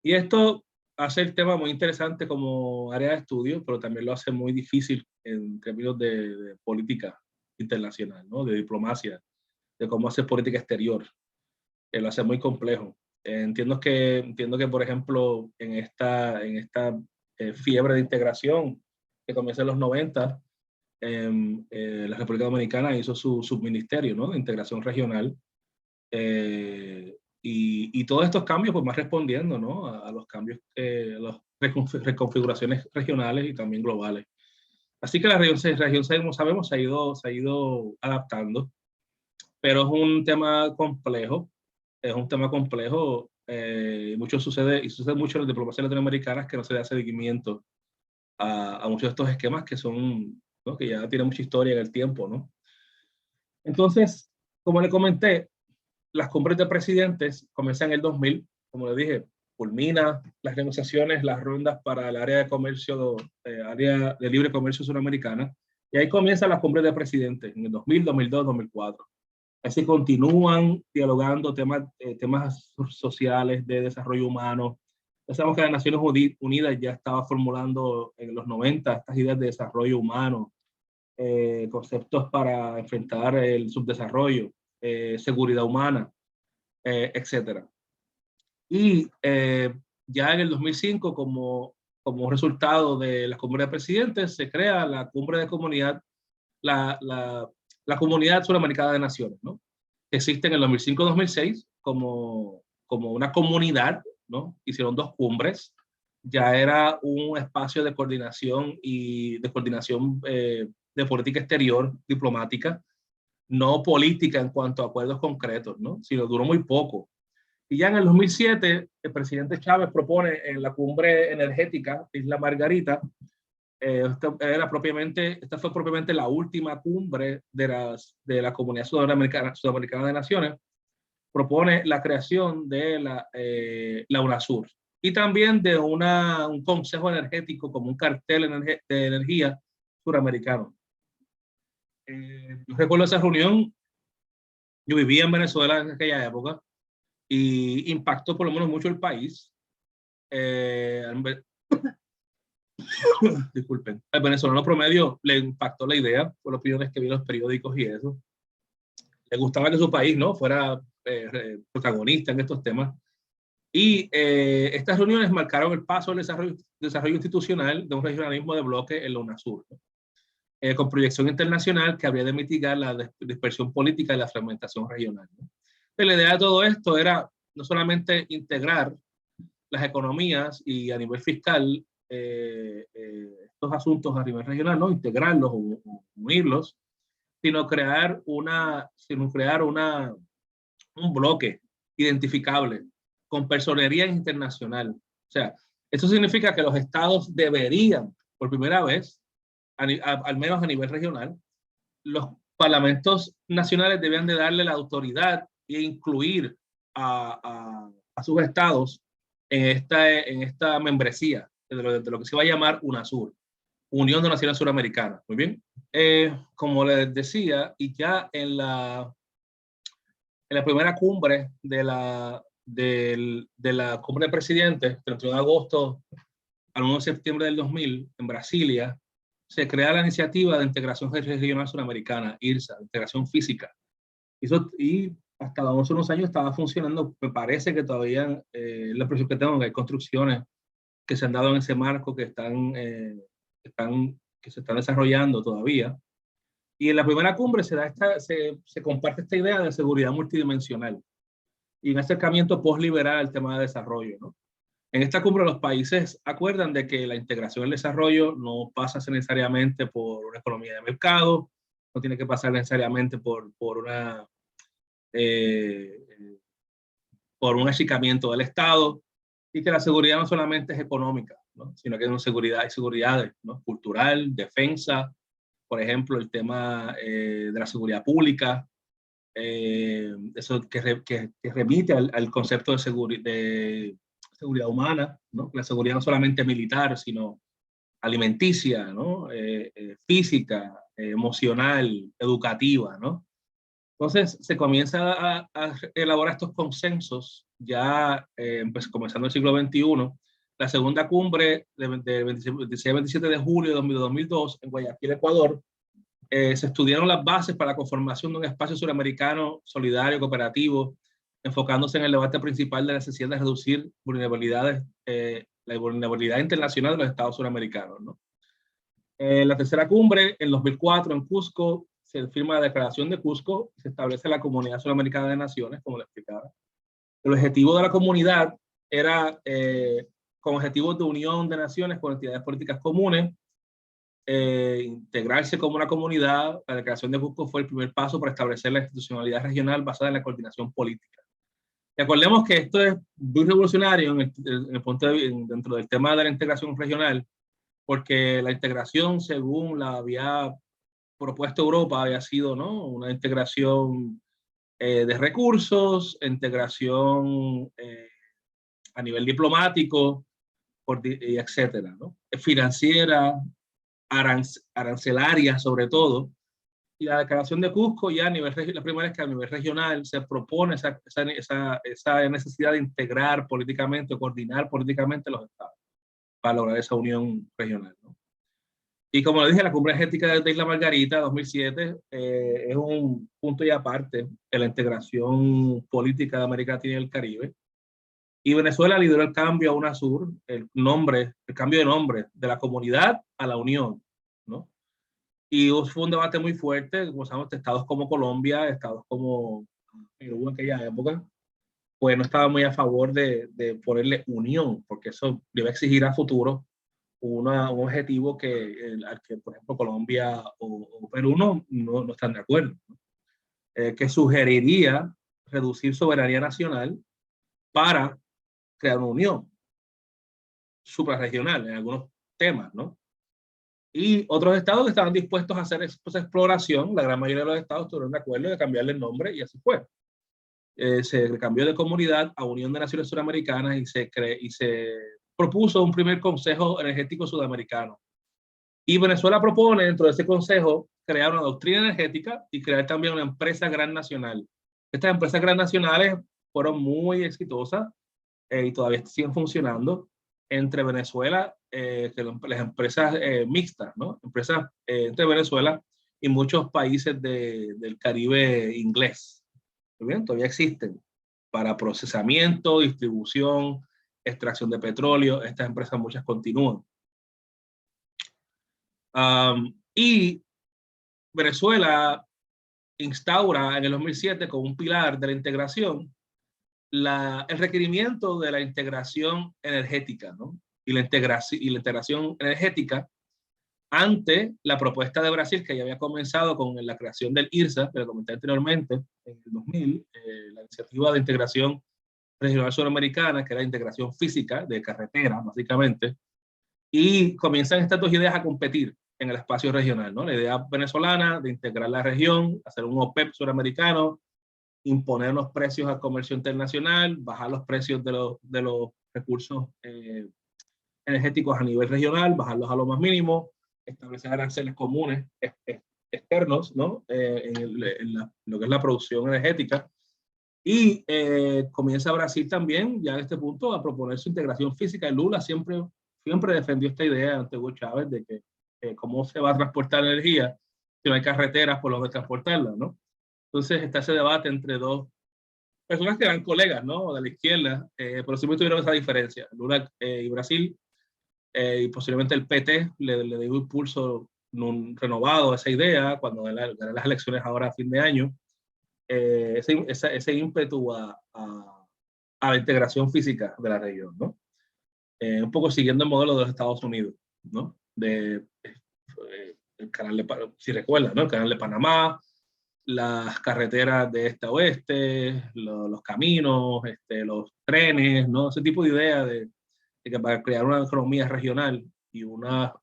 y esto hace el tema muy interesante como área de estudio, pero también lo hace muy difícil en términos de política internacional, ¿no? De diplomacia, de cómo hacer política exterior, que lo hace muy complejo. Entiendo que, por ejemplo, en esta fiebre de integración que comienza en los 90, la República Dominicana hizo su subministerio, ¿no? De integración regional. Y todos estos cambios, pues más respondiendo, ¿no? A los cambios, a las reconfiguraciones regionales y también globales. Así que la región, como sabemos, se ha ido adaptando, pero es un tema complejo, es un tema complejo. Mucho sucede, y sucede mucho en las diplomacias latinoamericanas, que no se le da seguimiento a muchos de estos esquemas que son, ¿no? Que ya tienen mucha historia en el tiempo, ¿no? Entonces, como le comenté, las cumbres de presidentes comienzan en el 2000, como le dije, culmina las negociaciones, las rondas para el área de comercio, área de libre comercio suramericana, y ahí comienzan las cumbres de presidentes en el 2000, 2002, 2004. Así continúan dialogando temas sociales, de desarrollo humano. Ya sabemos que las Naciones Unidas ya estaba formulando en los 90 estas ideas de desarrollo humano, conceptos para enfrentar el subdesarrollo, seguridad humana, etcétera. Y ya en el 2005, como resultado de las cumbres de presidentes, se crea la cumbre de comunidad, la, la, la Comunidad Suramericana de Naciones, ¿no? Existe en el 2005-2006 como una comunidad, ¿no? Hicieron dos cumbres, ya era un espacio de coordinación de política exterior, diplomática, no política en cuanto a acuerdos concretos, ¿no? Sino duró muy poco. Y ya en el 2007, el presidente Chávez propone en la cumbre energética de Isla Margarita, esta fue propiamente la última cumbre de la Comunidad Sudamericana de Naciones, propone la creación de la UNASUR y también de un consejo energético como un cartel de energía suramericano. Yo recuerdo esa reunión, yo vivía en Venezuela en aquella época y impactó por lo menos mucho el país. Eh, Disculpen, al venezolano promedio le impactó la idea por los opiniones que vi en los periódicos y eso. Le gustaba que su país, ¿no?, fuera protagonista en estos temas. Y estas reuniones marcaron el paso del desarrollo institucional de un regionalismo de bloque en la UNASUR, ¿no? Con proyección internacional que habría de mitigar la dispersión política y la fragmentación regional, ¿no? La idea de todo esto era no solamente integrar las economías y a nivel fiscal estos asuntos a nivel regional, ¿no?, integrarlos o unirlos, sino crear un bloque identificable con personería internacional. O sea, eso significa que los estados deberían, por primera vez, al menos a nivel regional, los parlamentos nacionales debían de darle la autoridad e incluir a sus estados en esta membresía de lo que se va a llamar UNASUR, Unión de Naciones Suramericanas. Muy bien. Como les decía, y ya en la primera cumbre de la cumbre de presidentes, 31 de agosto al 1 de septiembre del 2000, en Brasilia, se crea la iniciativa de integración regional suramericana, IRSA, integración física. Y hasta hace unos años estaba funcionando. Me parece que todavía, la impresión que tengo, que hay construcciones que se han dado en ese marco que se están desarrollando todavía. Y en la primera cumbre se comparte esta idea de seguridad multidimensional y un acercamiento post-liberal al tema de desarrollo, ¿no? En esta cumbre los países acuerdan de que la integración del desarrollo no pasa necesariamente por una economía de mercado, no tiene que pasar necesariamente eh, por un achicamiento del Estado, y que la seguridad no solamente es económica, ¿no?, sino que hay seguridad, ¿no?, cultural, defensa, por ejemplo, el tema de la seguridad pública, eso que remite al concepto de seguridad humana, ¿no? La seguridad no solamente militar, sino alimenticia, ¿no?, física, emocional, educativa, ¿no? Entonces se comienza a elaborar estos consensos ya pues, comenzando el siglo XXI. La segunda cumbre de 26-27 de julio de 2002 en Guayaquil, Ecuador, se estudiaron las bases para la conformación de un espacio suramericano solidario, cooperativo, enfocándose en el debate principal de la necesidad de reducir la vulnerabilidad internacional de los estados suramericanos, ¿no? La tercera cumbre, en 2004, en Cusco, se firma la Declaración de Cusco y se establece la Comunidad Suramericana de Naciones, como le explicaba. El objetivo de la comunidad era con objetivos de unión de naciones con entidades políticas comunes, integrarse como una comunidad. La Declaración de Cusco fue el primer paso para establecer la institucionalidad regional basada en la coordinación política. Recordemos que esto es muy revolucionario en el punto dentro del tema de la integración regional, porque la integración, según la había propuesto Europa, había sido, ¿no?, una integración de recursos, integración a nivel diplomático, etcétera, ¿no?, financiera, arancelaria sobre todo. Y la Declaración de Cusco ya a nivel, la primera vez que a nivel regional se propone esa necesidad de integrar políticamente o coordinar políticamente los estados para lograr esa unión regional, ¿no? Y como le dije, la Cumbre Energética de Isla Margarita 2007 es un punto y aparte en la integración política de América Latina y el Caribe. Y Venezuela lideró el cambio a UNASUR, el cambio de nombre de la comunidad a la unión, ¿no? Y fue un debate muy fuerte, como sabemos, estados como Colombia, estados como Perú en aquella época, pues no estaba muy a favor de ponerle unión, porque eso le va a exigir a futuro un objetivo al que, por ejemplo, Colombia o Perú no están de acuerdo, ¿no? Que sugeriría reducir soberanía nacional para crear una unión suprarregional en algunos temas, ¿no? Y otros estados que estaban dispuestos a hacer esa exploración, la gran mayoría de los estados estuvieron de acuerdo de cambiarle el nombre y así fue. Se cambió de comunidad a Unión de Naciones Suramericanas y se propuso un primer Consejo Energético Sudamericano. Y Venezuela propone dentro de ese consejo crear una doctrina energética y crear también una empresa gran nacional. Estas empresas gran nacionales fueron muy exitosas y todavía siguen funcionando entre Venezuela, las empresas mixtas, ¿no? Empresas entre Venezuela y muchos países del Caribe inglés. ¿Bien? Todavía existen para procesamiento, distribución, extracción de petróleo. Estas empresas muchas continúan. Y Venezuela instaura en el 2007 como un pilar de la integración el requerimiento de la integración energética, ¿no? Y la integración energética ante la propuesta de Brasil, que ya había comenzado con la creación del IRSA, que lo comenté anteriormente, en el 2000, la iniciativa de integración regional suramericana, que era integración física de carretera, básicamente, y comienzan estas dos ideas a competir en el espacio regional, ¿no? La idea venezolana de integrar la región, hacer un OPEP suramericano, imponer los precios al comercio internacional, bajar los precios de los recursos energéticos a nivel regional, bajarlos a lo más mínimo, establecer aranceles comunes externos, ¿no? Lo que es la producción energética. Y comienza Brasil también, ya en este punto, a proponer su integración física. Y Lula siempre defendió esta idea ante Hugo Chávez de que cómo se va a transportar energía si no hay carreteras por los de transportarla, ¿no? Entonces está ese debate entre dos personas que eran colegas, ¿no?, de la izquierda, pero siempre tuvieron esa diferencia. Lula y Brasil, y posiblemente el PT le dio un impulso renovado a esa idea cuando ganan las elecciones ahora a fin de año. Ese ímpetu a la integración física de la región, ¿no? Un poco siguiendo el modelo de los Estados Unidos, ¿no? El canal de, si recuerdan, ¿no?, el canal de Panamá, las carreteras de este a oeste, los caminos, los trenes, ¿no? Ese tipo de idea de que para crear una economía regional y una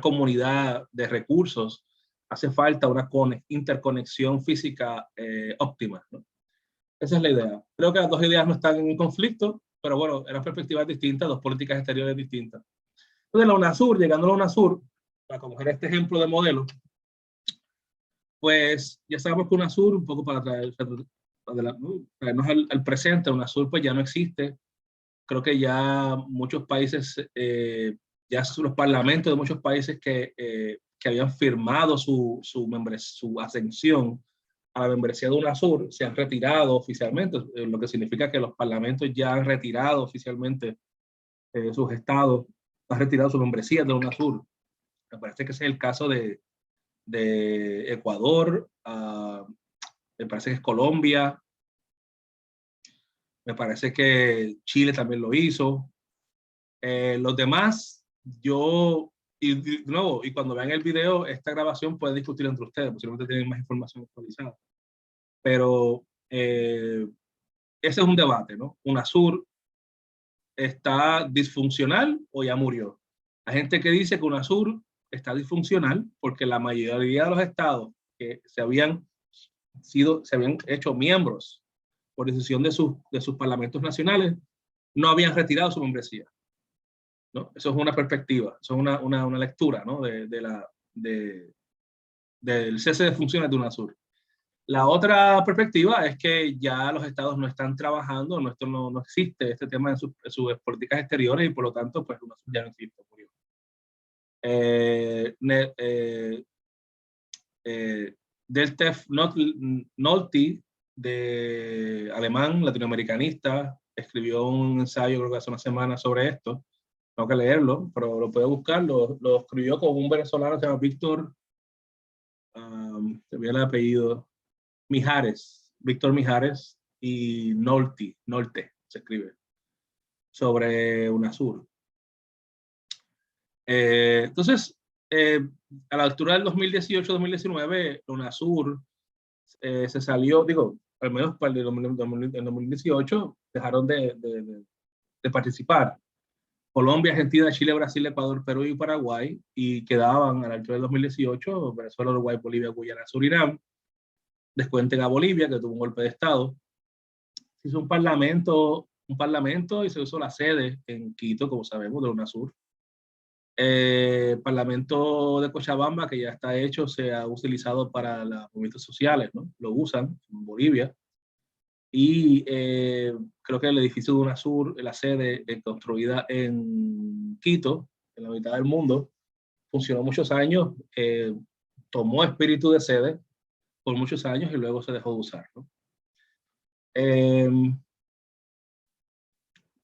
comunidad de recursos hace falta una interconexión física óptima, ¿no? Esa es la idea. Creo que las dos ideas no están en conflicto, pero bueno, eran perspectivas distintas, dos políticas exteriores distintas. Entonces, la UNASUR, llegando a la UNASUR, para coger este ejemplo de modelo, pues ya sabemos que UNASUR, un poco para traernos al presente, UNASUR pues ya no existe. Creo que ya muchos países, ya los parlamentos de muchos países que habían firmado su ascensión a la membresía de UNASUR se han retirado oficialmente, lo que significa que los parlamentos ya han retirado oficialmente sus estados, han retirado su membresía de UNASUR. Me parece que ese es el caso de Ecuador, me parece que es Colombia, me parece que Chile también lo hizo. Los demás, yo de nuevo, y cuando vean el video, esta grabación pueden discutir entre ustedes, posiblemente tienen más información actualizada. Pero ese es un debate, ¿no? UNASUR está disfuncional o ya murió. Hay gente que dice que UNASUR está disfuncional porque la mayoría de los estados que se habían hecho miembros por decisión de sus parlamentos nacionales no habían retirado su membresía, ¿no? Eso es una perspectiva, eso es una lectura, ¿no? Del cese de funciones de UNASUR. La otra perspectiva es que ya los estados no están trabajando, esto no existe este tema en sus políticas exteriores y por lo tanto, pues UNASUR ya no existe. Deltef Nolte, de alemán, latinoamericanista, escribió un ensayo, creo que hace una semana, sobre esto. Tengo que leerlo, pero lo puedo buscar. Lo escribió con un venezolano que se llama Víctor, se ve el apellido, Mijares, Víctor Mijares, y Nolte se escribe, sobre UNASUR. Entonces, a la altura del 2018-2019, UNASUR se salió, digo, al menos para el 2018, dejaron de participar. Colombia, Argentina, Chile, Brasil, Ecuador, Perú y Paraguay, y quedaban a la altura del 2018 Venezuela, Uruguay, Bolivia, Guyana, Surinam. Descuenten a Bolivia, que tuvo un golpe de Estado. Se hizo un parlamento y se usó la sede en Quito, como sabemos, de UNASUR. Parlamento de Cochabamba, que ya está hecho, se ha utilizado para los movimientos sociales, ¿no? Lo usan en Bolivia. Y creo que el edificio de UNASUR, la sede construida en Quito, en la mitad del mundo, funcionó muchos años, tomó espíritu de sede por muchos años y luego se dejó de usar, ¿no?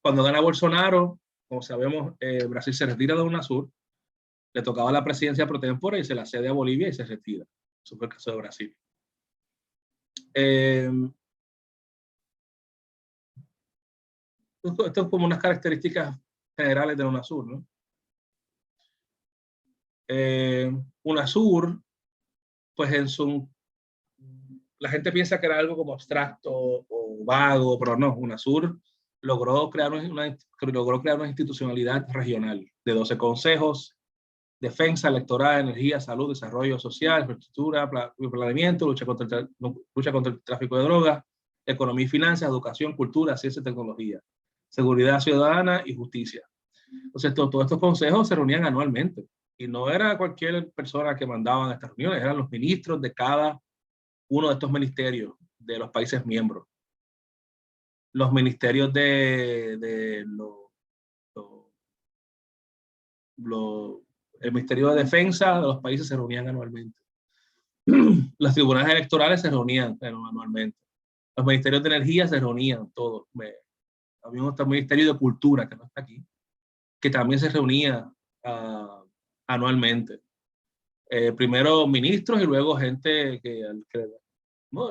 Cuando gana Bolsonaro, como sabemos, Brasil se retira de UNASUR, le tocaba la presidencia pro tempore y se la cede a Bolivia y se retira. Eso fue el caso de Brasil. Esto es como unas características generales de UNASUR, ¿no? UNASUR, pues la gente piensa que era algo como abstracto o vago, pero no, UNASUR logró crear una institucionalidad regional de 12 consejos: defensa, electoral, energía, salud, desarrollo social, infraestructura, planeamiento, lucha contra el tráfico de drogas, economía y finanzas, educación, cultura, ciencia y tecnología, seguridad ciudadana y justicia. Entonces, todos estos consejos se reunían anualmente y no era cualquier persona que mandaban a estas reuniones, eran los ministros de cada uno de estos ministerios de los países miembros. Los ministerios el Ministerio de Defensa de los países se reunían anualmente. Los tribunales electorales se reunían anualmente. Los ministerios de energía se reunían todos. Había un ministerio de cultura, que no está aquí, que también se reunía anualmente. Primero ministros y luego gente ¿no?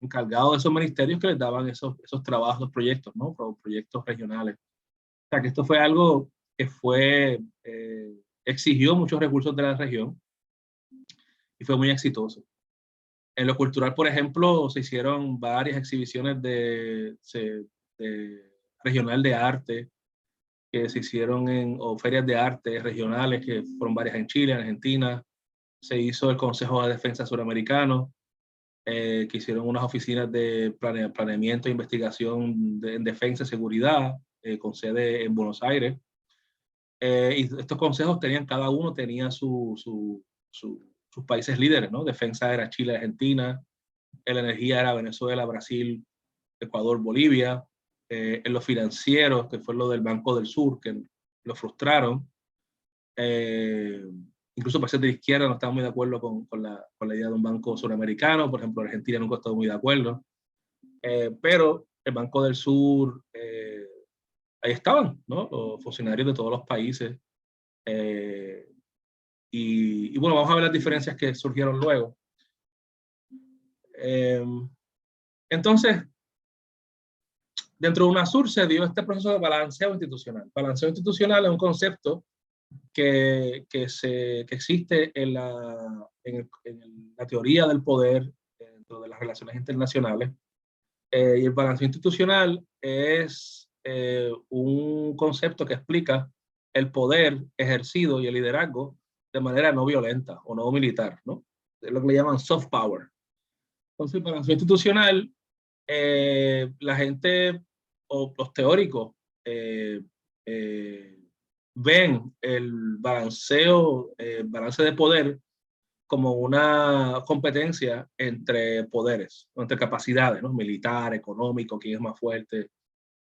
Encargado de esos ministerios que les daban esos trabajos, proyectos, ¿no? Proyectos regionales. O sea, que esto fue algo que exigió muchos recursos de la región y fue muy exitoso. En lo cultural, por ejemplo, se hicieron varias exhibiciones regional de arte que se hicieron o ferias de arte regionales, que fueron varias en Chile, en Argentina. Se hizo el Consejo de Defensa Suramericano, que hicieron unas oficinas de planeamiento e investigación en defensa y seguridad, con sede en Buenos Aires. Y estos consejos cada uno tenía sus países líderes, ¿no? Defensa era Chile, Argentina, en la energía era Venezuela, Brasil, Ecuador, Bolivia. En los financieros, que fue lo del Banco del Sur, que lo frustraron. Incluso países de la izquierda no estaban muy de acuerdo con la idea de un banco suramericano. Por ejemplo, Argentina nunca estuvo muy de acuerdo. Pero el Banco del Sur, ahí estaban, ¿no? Los funcionarios de todos los países. Y bueno, vamos a ver las diferencias que surgieron luego. Entonces, dentro de UNASUR se dio este proceso de balanceo institucional. Balanceo institucional es un concepto que existe en la teoría del poder dentro de las relaciones internacionales. Y el balanceo institucional es un concepto que explica el poder ejercido y el liderazgo de manera no violenta o no militar, ¿no? Es lo que le llaman soft power. Entonces, el balanceo institucional, la gente o los teóricos eh, eh, ven el balance de poder como una competencia entre poderes, entre capacidades, ¿no? Militar, económico, quién es más fuerte,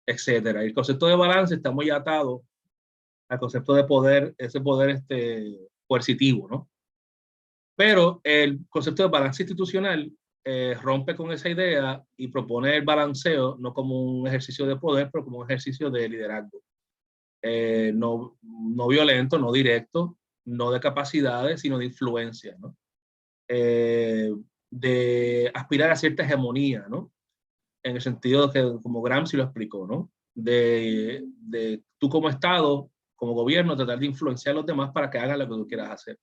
etcétera. Y el concepto de balance está muy atado al concepto de poder, ese poder coercitivo, ¿no? Pero el concepto de balance institucional rompe con esa idea y propone el balanceo no como un ejercicio de poder, pero como un ejercicio de liderazgo. No violento, no directo, no de capacidades, sino de influencia, ¿no? De aspirar a cierta hegemonía, ¿no? En el sentido que, como Gramsci lo explicó, ¿no? De tú como Estado, como gobierno, tratar de influenciar a los demás para que hagan lo que tú quieras hacer.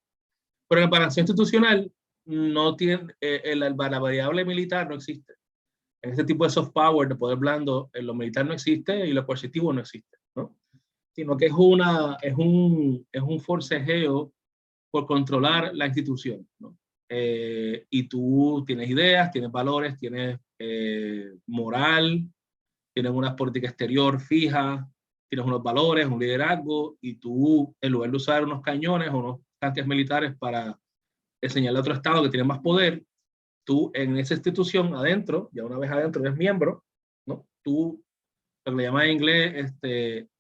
Pero en el balance institucional no tiene, la variable militar no existe. En este tipo de soft power, de poder blando, lo militar no existe y lo coercitivo no existe, ¿no? Sino que es un forcejeo por controlar la institución, ¿no? Y tú tienes ideas, tienes valores, tienes moral, tienes una política exterior fija, tienes unos valores, un liderazgo, y tú, en lugar de usar unos cañones o unos tanques militares para enseñarle a otro Estado que tiene más poder, tú en esa institución adentro, ya una vez adentro eres miembro, ¿no? Tú, lo que le llaman en inglés,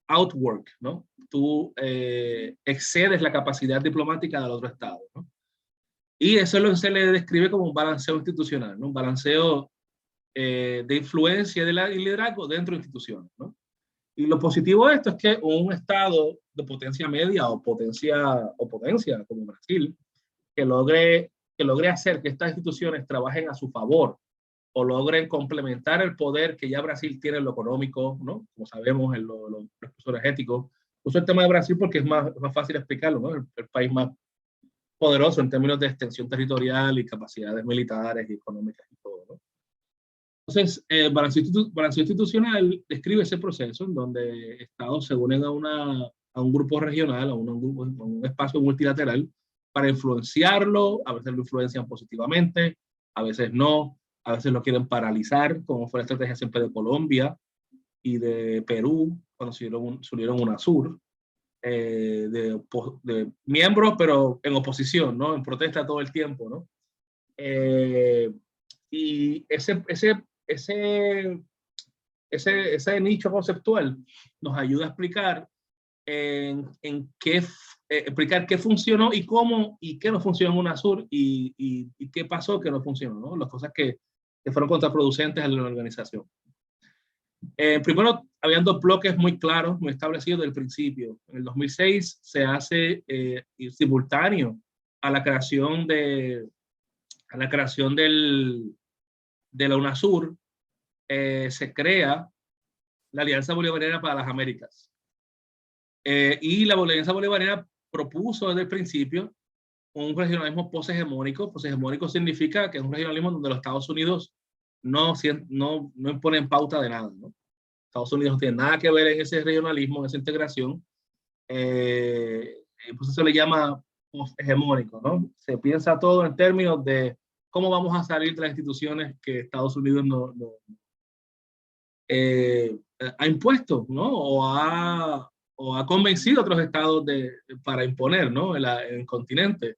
outwork, ¿no? Tú excedes la capacidad diplomática del otro Estado, ¿no? Y eso es lo que se le describe como un balanceo institucional, ¿no? Un balanceo de influencia y liderazgo dentro de instituciones, ¿no? Y lo positivo de esto es que un Estado de potencia media o potencia como Brasil, que logre hacer que estas instituciones trabajen a su favor o logren complementar el poder que ya Brasil tiene en lo económico, ¿no? Como sabemos, en los recursos energéticos. Uso el tema de Brasil porque es más fácil explicarlo, ¿no? El país más poderoso en términos de extensión territorial y capacidades militares y económicas y todo, ¿no? Entonces, balanceo institucional describe ese proceso en donde estados se unen a un grupo regional, a un espacio multilateral, para influenciarlo. A veces lo influencian positivamente, a veces no, a veces lo quieren paralizar, como fue la estrategia siempre de Colombia y de Perú, cuando se unieron UNASUR, de miembros, pero en oposición, ¿no? En protesta todo el tiempo, ¿no? Y ese nicho conceptual nos ayuda a explicar explicar qué funcionó y cómo y qué no funcionó en UNASUR y qué pasó que no funcionó, ¿no? Las cosas que fueron contraproducentes a la organización. Primero, habían dos bloques muy claros, muy establecidos desde el principio. En el 2006 se hace simultáneo a la creación de la UNASUR, se crea la Alianza Bolivariana para las Américas. Y la Alianza Bolivariana propuso desde el principio un regionalismo poshegemónico. Poshegemónico significa que es un regionalismo donde los Estados Unidos no imponen pauta de nada, ¿no? Estados Unidos no tiene nada que ver en ese regionalismo, en esa integración. Pues eso se le llama poshegemónico, ¿no? Se piensa todo en términos de cómo vamos a salir de las instituciones que Estados Unidos ha impuesto, ¿no? O ha convencido a otros estados para imponer, ¿no? En el continente.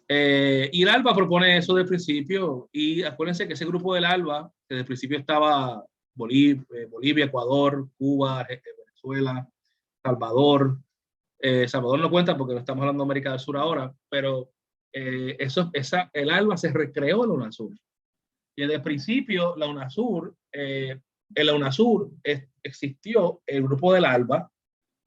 Y el ALBA propone eso del principio, y acuérdense que ese grupo del ALBA, que desde el principio estaba Bolivia, Ecuador, Cuba, Venezuela, Salvador. Salvador no cuenta porque no estamos hablando de América del Sur ahora, pero el ALBA se recreó en la UNASUR. Y desde el principio, en la UNASUR existió el grupo del ALBA,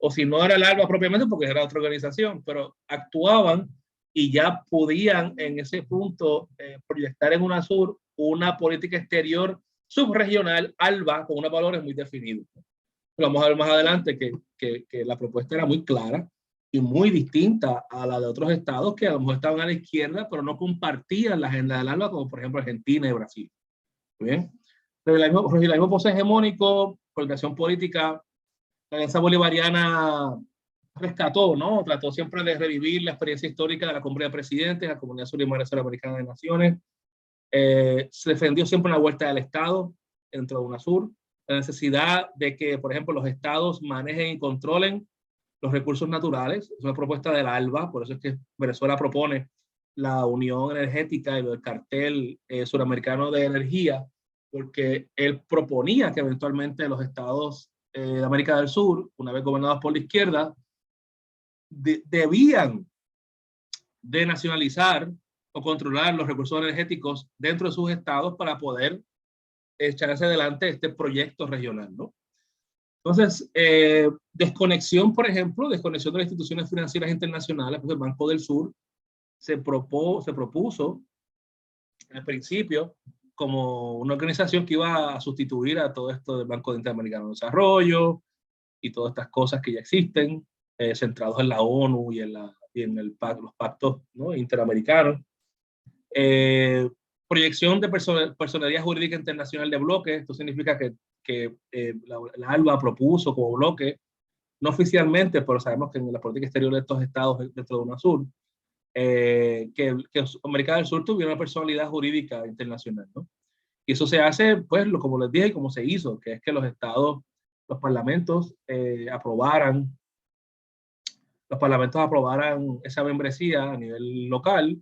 o si no era el ALBA propiamente porque era otra organización, pero actuaban y ya podían en ese punto proyectar en UNASUR una política exterior subregional ALBA con unos valores muy definidos. Vamos a ver más adelante que la propuesta era muy clara y muy distinta a la de otros estados que a lo mejor estaban a la izquierda, pero no compartían la agenda del ALBA, como por ejemplo Argentina y Brasil. ¿Muy bien? Regionalismo poshegemónico, coordinación política, la alianza bolivariana rescató, ¿no? Trató siempre de revivir la experiencia histórica de la Cumbre de Presidentes, la Comunidad Suramericana de Naciones. Se defendió siempre la vuelta del Estado dentro de UNASUR, la necesidad de que, por ejemplo, los estados manejen y controlen los recursos naturales. Es una propuesta del ALBA, por eso es que Venezuela propone la Unión Energética y el cartel suramericano de energía, porque él proponía que eventualmente los estados de América del Sur, una vez gobernados por la izquierda, debían de nacionalizar o controlar los recursos energéticos dentro de sus estados para poder echar hacia adelante este proyecto regional, ¿no? Entonces, desconexión, por ejemplo, desconexión de las instituciones financieras internacionales, pues el Banco del Sur se propuso al principio como una organización que iba a sustituir a todo esto del Banco Interamericano de Desarrollo y todas estas cosas que ya existen, centrados en la ONU y en los pactos, ¿no?, interamericanos. Proyección de personalidad jurídica internacional de bloque. Esto significa que la ALBA propuso como bloque, no oficialmente, pero sabemos que en la política exterior de estos estados dentro de UNASUR, que América del Sur tuviera una personalidad jurídica internacional, ¿no? Y eso se hace, pues, como les dije, y como se hizo, que es que los estados, los parlamentos aprobaran esa membresía a nivel local,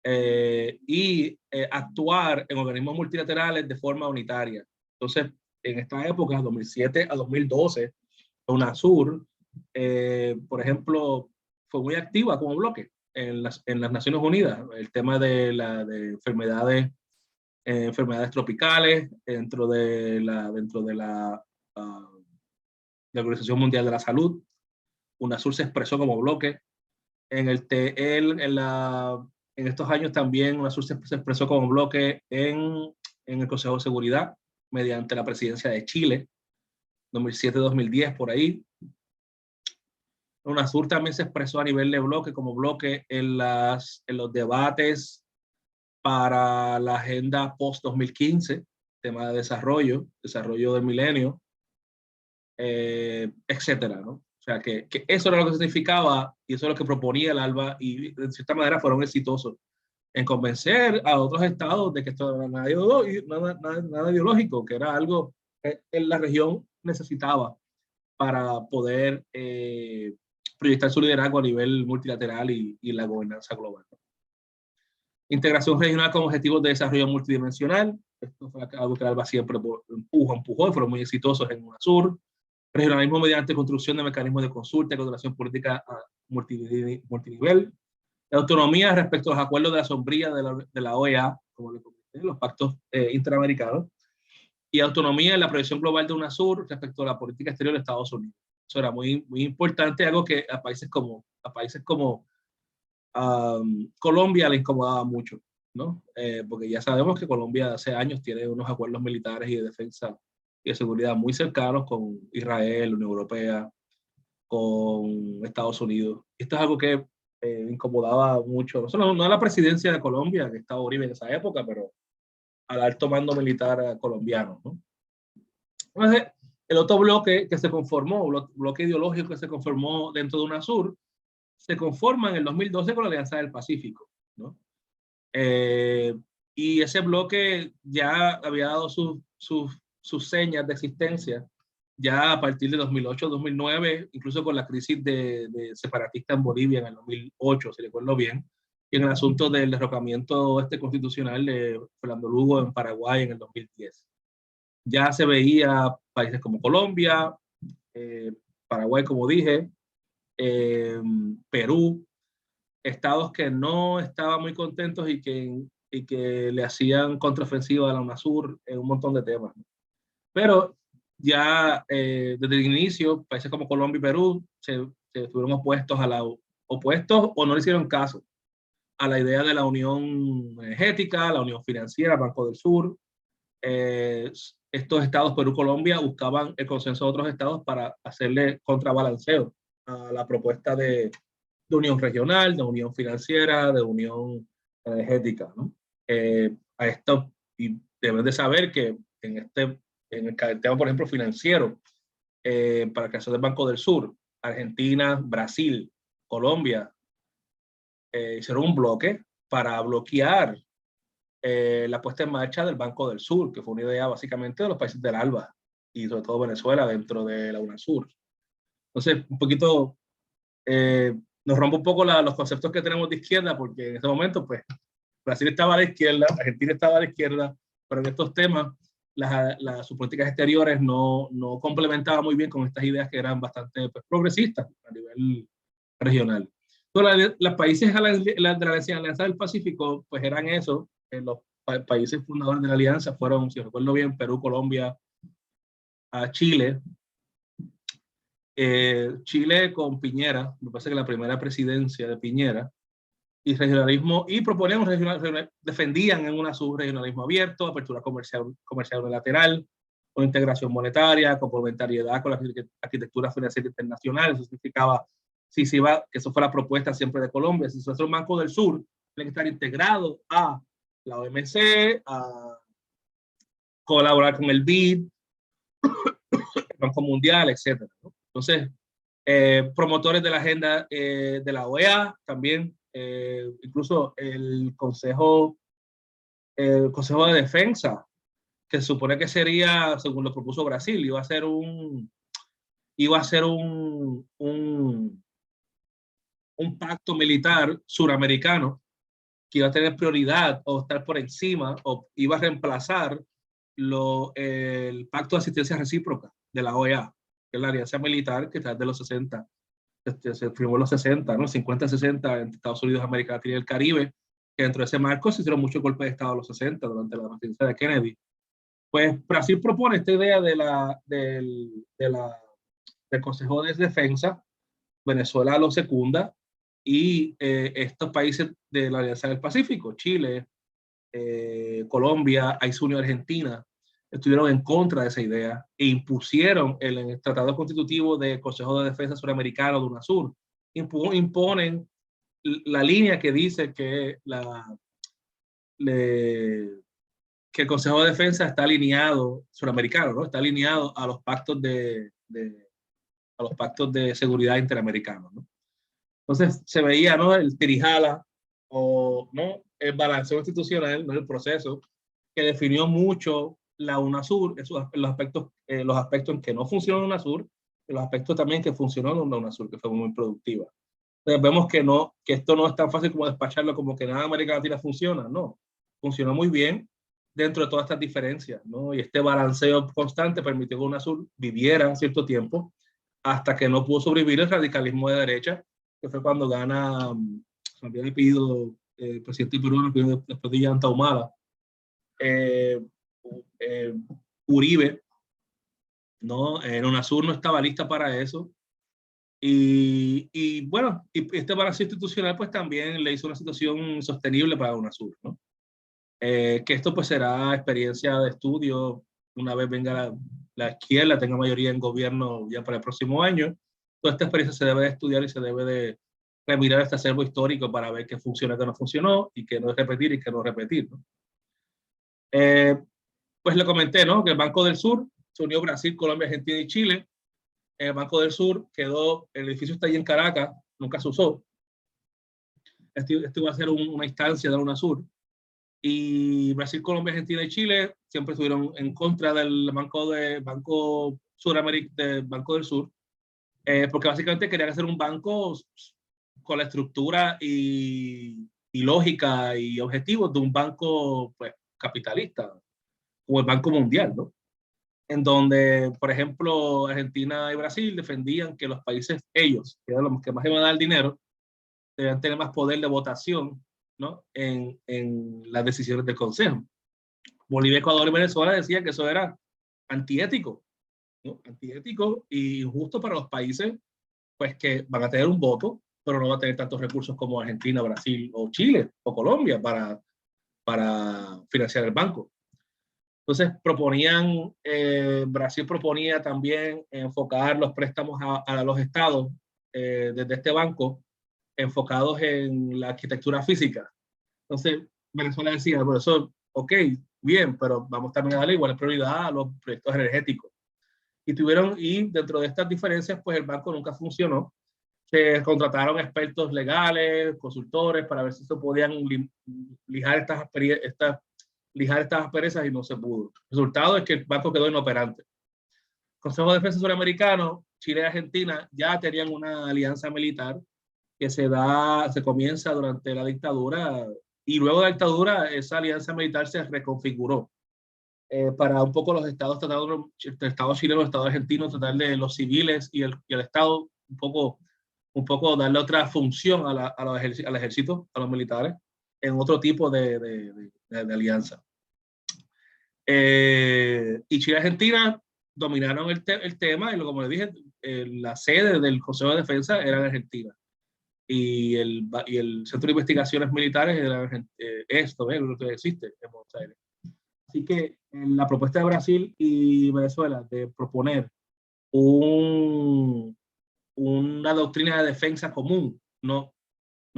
y actuar en organismos multilaterales de forma unitaria. Entonces, en esta época, 2007 a 2012, UNASUR, por ejemplo, fue muy activa como bloque en las Naciones Unidas. El tema de enfermedades tropicales dentro de la Organización Mundial de la Salud. UNASUR se expresó como bloque. En estos años también UNASUR se expresó como bloque en el Consejo de Seguridad mediante la presidencia de Chile, 2007-2010, por ahí. UNASUR también se expresó a nivel de bloque, como bloque en los debates para la agenda post-2015, tema de desarrollo del milenio, etcétera, ¿no? O sea, que eso era lo que significaba y eso es lo que proponía el ALBA, y de cierta manera fueron exitosos en convencer a otros estados de que esto no era nada ideológico, que era algo que en la región necesitaba para poder proyectar su liderazgo a nivel multilateral y la gobernanza global. Integración regional con objetivos de desarrollo multidimensional. Esto fue algo que el ALBA siempre empujó y fueron muy exitosos en UNASUR. Regionalismo mediante construcción de mecanismos de consulta y coordinación política multinivel. La autonomía respecto a los acuerdos de la sombría de la OEA, como le comenté, los pactos interamericanos, y autonomía en la proyección global de UNASUR respecto a la política exterior de Estados Unidos. Eso era muy, muy importante, algo que a países como Colombia le incomodaba mucho, ¿no? Porque ya sabemos que Colombia hace años tiene unos acuerdos militares y de defensa y de seguridad muy cercanos con Israel, la Unión Europea, con Estados Unidos. Esto es algo que incomodaba mucho, no a la presidencia de Colombia, que estaba Uribe en esa época, pero al alto mando militar colombiano, ¿no? Entonces, el otro bloque que se conformó, bloque ideológico que se conformó dentro de UNASUR, se conforma en el 2012 con la Alianza del Pacífico, ¿no? Y ese bloque ya había dado sus señas de existencia ya a partir de 2008-2009, incluso con la crisis de separatista en Bolivia en el 2008, si recuerdo bien, y en el asunto del derrocamiento constitucional de Fernando Lugo en Paraguay en el 2010. Ya se veía países como Colombia, Paraguay, como dije, Perú, estados que no estaban muy contentos y que le hacían contraofensiva a la UNASUR en un montón de temas. Pero ya desde el inicio, países como Colombia y Perú se estuvieron opuestos o no le hicieron caso a la idea de la unión energética, la unión financiera, Banco del Sur. Estos estados, Perú y Colombia, buscaban el consenso de otros estados para hacerle contrabalanceo a la propuesta de unión regional, de unión financiera, de unión energética, ¿no? A esto, y deben de saber que en el tema, por ejemplo, financiero, para el caso del Banco del Sur, Argentina, Brasil, Colombia, hicieron un bloque para bloquear la puesta en marcha del Banco del Sur, que fue una idea básicamente de los países del ALBA y sobre todo Venezuela dentro de la UNASUR. Entonces, un poquito nos rompe un poco los conceptos que tenemos de izquierda, porque en ese momento, pues, Brasil estaba a la izquierda, Argentina estaba a la izquierda, pero en estos temas sus políticas exteriores no complementaban muy bien con estas ideas que eran bastante, pues, progresistas a nivel regional. Entonces, los países de la Alianza del Pacífico, pues eran eso. Los países fundadores de la alianza fueron, si recuerdo bien, Perú, Colombia, Chile. Chile con Piñera, me parece que la primera presidencia de Piñera, y regionalismo, y proponían un defendían en una subregionalismo abierto, apertura comercial unilateral, con integración monetaria, complementariedad con la arquitectura financiera internacional. Eso significaba, si se iba, que eso fue la propuesta siempre de Colombia, si se hace un Banco del Sur, tiene que estar integrado a la OMC, a colaborar con el BID, el Banco Mundial, etcétera, ¿no? Entonces, promotores de la agenda de la OEA, también incluso el Consejo de Defensa, que se supone que sería, según lo propuso Brasil, iba a ser un pacto militar suramericano que iba a tener prioridad o estar por encima o iba a reemplazar el pacto de asistencia recíproca de la OEA, que es la alianza militar que está desde los 60, se firmó en los 60, ¿no? 50, 60 entre Estados Unidos, América Latina y el Caribe, que dentro de ese marco se hicieron muchos golpes de Estado en los 60 durante la presidencia de Kennedy. Pues Brasil propone esta idea del Consejo de Defensa, Venezuela lo secunda, y estos países de la Alianza del Pacífico, Chile, Colombia, ahí se unió Argentina, estuvieron en contra de esa idea e impusieron el Tratado Constitutivo del Consejo de Defensa Suramericano de UNASUR. Imponen la línea que dice que, que el Consejo de Defensa está alineado, suramericano, ¿no? Está alineado a los pactos a los pactos de seguridad interamericanos, ¿no? Entonces se veía, ¿no? El tirijala o, ¿no?, el balanceo institucional, ¿no?, el proceso que definió mucho la UNASUR, los aspectos en que no funcionó la UNASUR, y los aspectos también que funcionó en la UNASUR, que fue muy productiva. Entonces vemos que esto no es tan fácil como despacharlo como que nada en América Latina funciona, no. Funcionó muy bien dentro de todas estas diferencias, ¿no? Y este balanceo constante permitió que UNASUR viviera cierto tiempo hasta que no pudo sobrevivir el radicalismo de derecha, que fue cuando gana, me había pedido el presidente peruano, después de Llanta Humala, Uribe, ¿no? En UNASUR no estaba lista para eso. Y bueno, y este balance institucional pues también le hizo una situación sostenible para UNASUR, ¿no? Que esto pues será experiencia de estudio una vez venga la izquierda, tenga mayoría en gobierno ya para el próximo año. Toda esta experiencia se debe de estudiar y se debe de remirar este acervo histórico para ver qué funciona, qué no funcionó, y qué no repetir y qué no repetir, ¿no? Pues le comenté, ¿no?, que el Banco del Sur se unió Brasil, Colombia, Argentina y Chile. El Banco del Sur quedó, el edificio está ahí en Caracas, nunca se usó. Esto iba a ser una instancia de la UNASUR. Y Brasil, Colombia, Argentina y Chile siempre estuvieron en contra del Banco del Banco del Sur, porque básicamente querían hacer un banco con la estructura y lógica y objetivos de un banco, pues, capitalista, como el Banco Mundial, ¿no? En donde, por ejemplo, Argentina y Brasil defendían que los países, ellos, que eran los que más iban a dar dinero, debían tener más poder de votación, ¿no?, en las decisiones del Consejo. Bolivia, Ecuador y Venezuela decían que eso era antiético, ¿no? Antiético y injusto para los países, pues, que van a tener un voto, pero no van a tener tantos recursos como Argentina, Brasil o Chile o Colombia para financiar el banco. Entonces Brasil proponía también enfocar los préstamos a los estados desde este banco enfocados en la arquitectura física. Entonces, Venezuela decía, por eso, ok, bien, pero vamos también a darle igual prioridad a los proyectos energéticos. Y dentro de estas diferencias, pues el banco nunca funcionó. Se contrataron expertos legales, consultores, para ver si se podían lijar estas asperezas y no se pudo. El resultado es que el banco quedó inoperante. El Consejo de Defensa Suramericano, Chile y Argentina ya tenían una alianza militar que se comienza durante la dictadura, y luego de la dictadura esa alianza militar se reconfiguró para un poco los estados, el Estado chileno, el Estado argentino, tratar de los civiles y el Estado un poco darle otra función al ejército, a los militares, en otro tipo de alianza. Y Chile y Argentina dominaron el tema, y como les dije, la sede del Consejo de Defensa era en Argentina. Y el Centro de Investigaciones Militares era esto, lo que existe en Buenos Aires. Así que la propuesta de Brasil y Venezuela de proponer una doctrina de defensa común no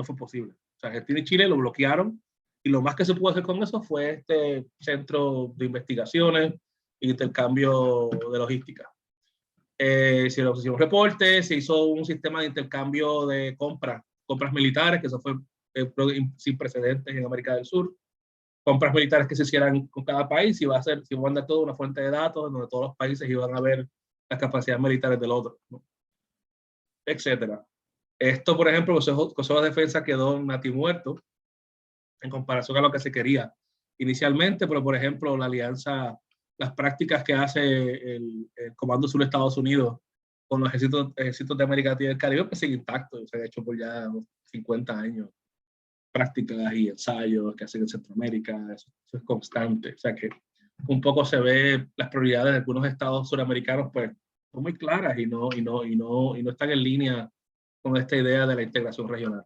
fue posible. O sea, Argentina y Chile lo bloquearon, y lo más que se pudo hacer con eso fue este centro de investigaciones e intercambio de logística. Se hicieron reportes, se hizo un sistema de intercambio de compras militares, que eso fue sin precedentes en América del Sur. Compras militares que se hicieran con cada país, y se iba a dar toda una fuente de datos donde todos los países iban a ver las capacidades militares del otro, ¿no? Etcétera. Esto, por ejemplo, el Consejo de Defensa quedó natimuerto en comparación a lo que se quería inicialmente, pero por ejemplo la alianza, las prácticas que hace el Comando Sur de Estados Unidos con los ejércitos de América Latina y el Caribe, pues sigue intacto, se ha hecho por ya 50 años, prácticas y ensayos que hacen en Centroamérica, eso es constante. O sea que un poco se ve las prioridades de algunos estados suramericanos, pues son muy claras y no están en línea con esta idea de la integración regional.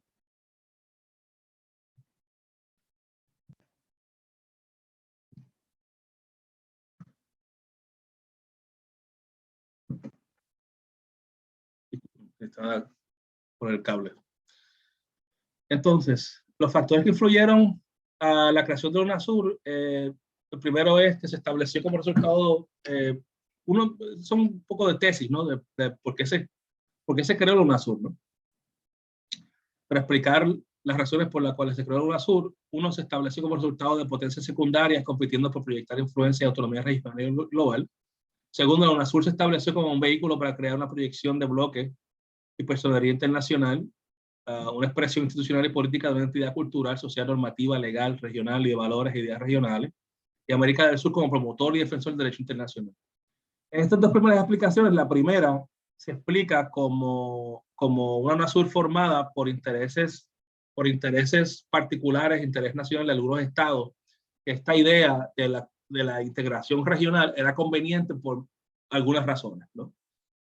Está por el cable. Entonces, los factores que influyeron a la creación de UNASUR, el primero es que se estableció como resultado, son un poco de tesis, ¿no? De por qué se creó el UNASUR, ¿no? Para explicar las razones por las cuales se creó el UNASUR, uno, se estableció como resultado de potencias secundarias compitiendo por proyectar influencia y autonomía regional y global. Segundo, la UNASUR se estableció como un vehículo para crear una proyección de bloque y personería internacional, una expresión institucional y política de una entidad cultural, social, normativa, legal, regional y de valores e ideas regionales, y América del Sur como promotor y defensor del derecho internacional. En estas dos primeras explicaciones, la primera se explica como una UNASUR formada por intereses particulares, interés nacional de algunos estados. Esta idea de la integración regional era conveniente por algunas razones, ¿no?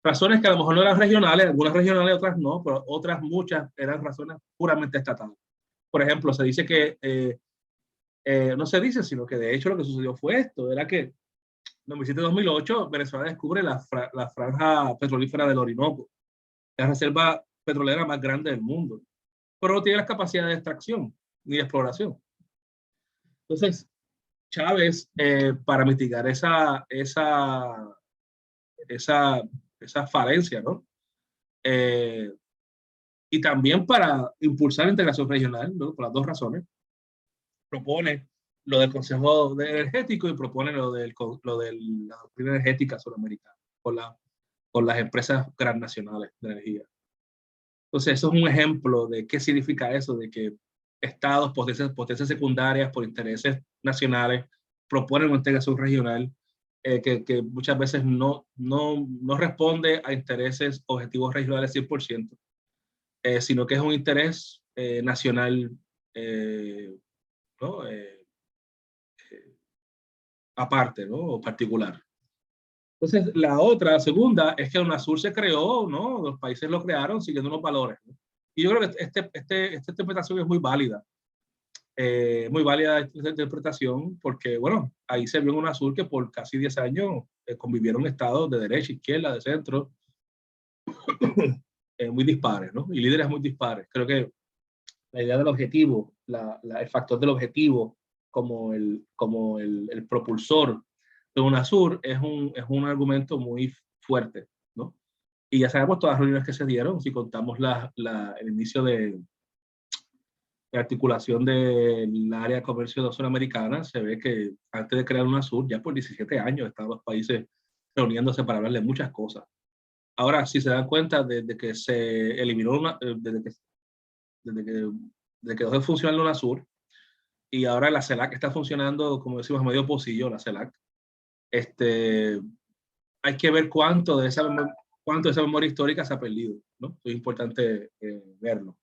Razones que a lo mejor no eran regionales, algunas regionales, otras no, pero otras muchas eran razones puramente estatales. Por ejemplo, se dice que, no se dice, sino que de hecho lo que sucedió fue esto, era que en 2007-2008 Venezuela descubre la franja petrolífera del Orinoco, la reserva petrolera más grande del mundo, pero no tiene las capacidades de extracción ni de exploración. Entonces, Chávez, para mitigar esa falencia, ¿no? Y también para impulsar la integración regional, ¿no? Por las dos razones, propone lo del Consejo Energético y propone lo de la doctrina energética suramericana con las empresas transnacionales de energía. Entonces, eso es un ejemplo de qué significa eso, de que estados, potencias secundarias por intereses nacionales, proponen una integración regional que muchas veces no responde a intereses objetivos regionales 100%, sino que es un interés nacional, ¿no? Aparte, ¿no? O particular. Entonces, la segunda, es que UNASUR se creó, ¿no? Los países lo crearon siguiendo unos valores, ¿no? Y yo creo que esta interpretación es muy válida esta interpretación, porque, bueno, ahí se vio en UNASUR que por casi 10 años convivieron estados de derecha, izquierda, de centro, muy dispares, ¿no? Y líderes muy dispares. Creo que la idea del objetivo, el factor del objetivo como el propulsor de UNASUR es un argumento muy fuerte, ¿no? Y ya sabemos todas las reuniones que se dieron, si contamos el inicio de articulación del área de comercio de la zona americana, se ve que antes de crear UNASUR, ya por 17 años estaban los países reuniéndose para hablar de muchas cosas. Ahora, si se dan cuenta, desde que se eliminó, desde que, desde que dejó de funcionar la UNASUR, y ahora la CELAC está funcionando, como decimos, medio pocillo, la CELAC, hay que ver cuánto de esa memoria histórica se ha perdido, ¿no? Es importante verlo.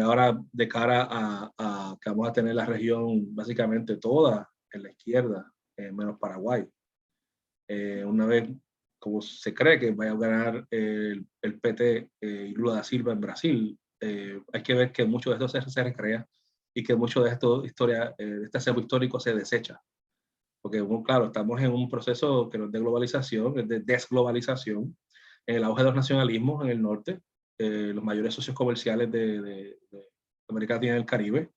Ahora, de cara a que vamos a tener la región básicamente toda en la izquierda, menos Paraguay. Una vez, como se cree que vaya a ganar el PT y Lula da Silva en Brasil, hay que ver que mucho de esto se recrea y que mucho de esto de este acervo histórico se desecha. Porque, bueno, claro, estamos en un proceso que no es de globalización, es de desglobalización, en el auge de los nacionalismos en el norte, los mayores socios comerciales de América Latina y el Caribe.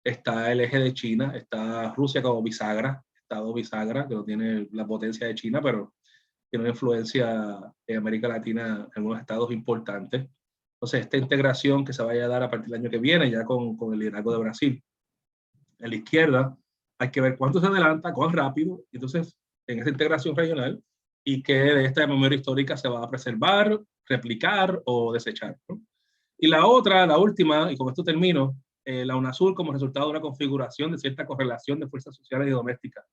Está el eje de China, está Rusia como bisagra, Estado bisagra, que no tiene la potencia de China, pero tiene una influencia en América Latina en unos estados importantes. Entonces, esta integración que se vaya a dar a partir del año que viene, ya con el liderazgo de Brasil, en la izquierda, hay que ver cuánto se adelanta, cuán rápido, entonces, en esta integración regional, y qué de esta memoria histórica se va a preservar, replicar o desechar, ¿no? Y la otra, la última, y con esto termino, la UNASUR como resultado de una configuración de cierta correlación de fuerzas sociales y domésticas,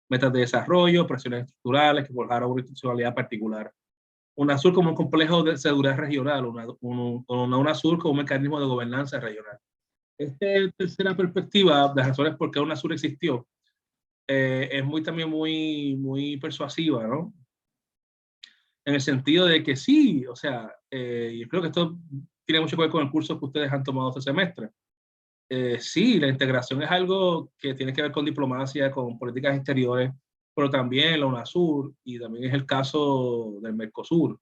metas de desarrollo, presiones estructurales que forjaron una institucionalidad particular. UNASUR como un complejo de seguridad regional, una UNASUR como un mecanismo de gobernanza regional. Esta tercera perspectiva de razones por qué UNASUR existió es también muy persuasiva, ¿no? En el sentido de que sí, o sea, yo creo que esto tiene mucho que ver con el curso que ustedes han tomado este semestre. Sí, la integración es algo que tiene que ver con diplomacia, con políticas exteriores, pero también la UNASUR y también es el caso del Mercosur.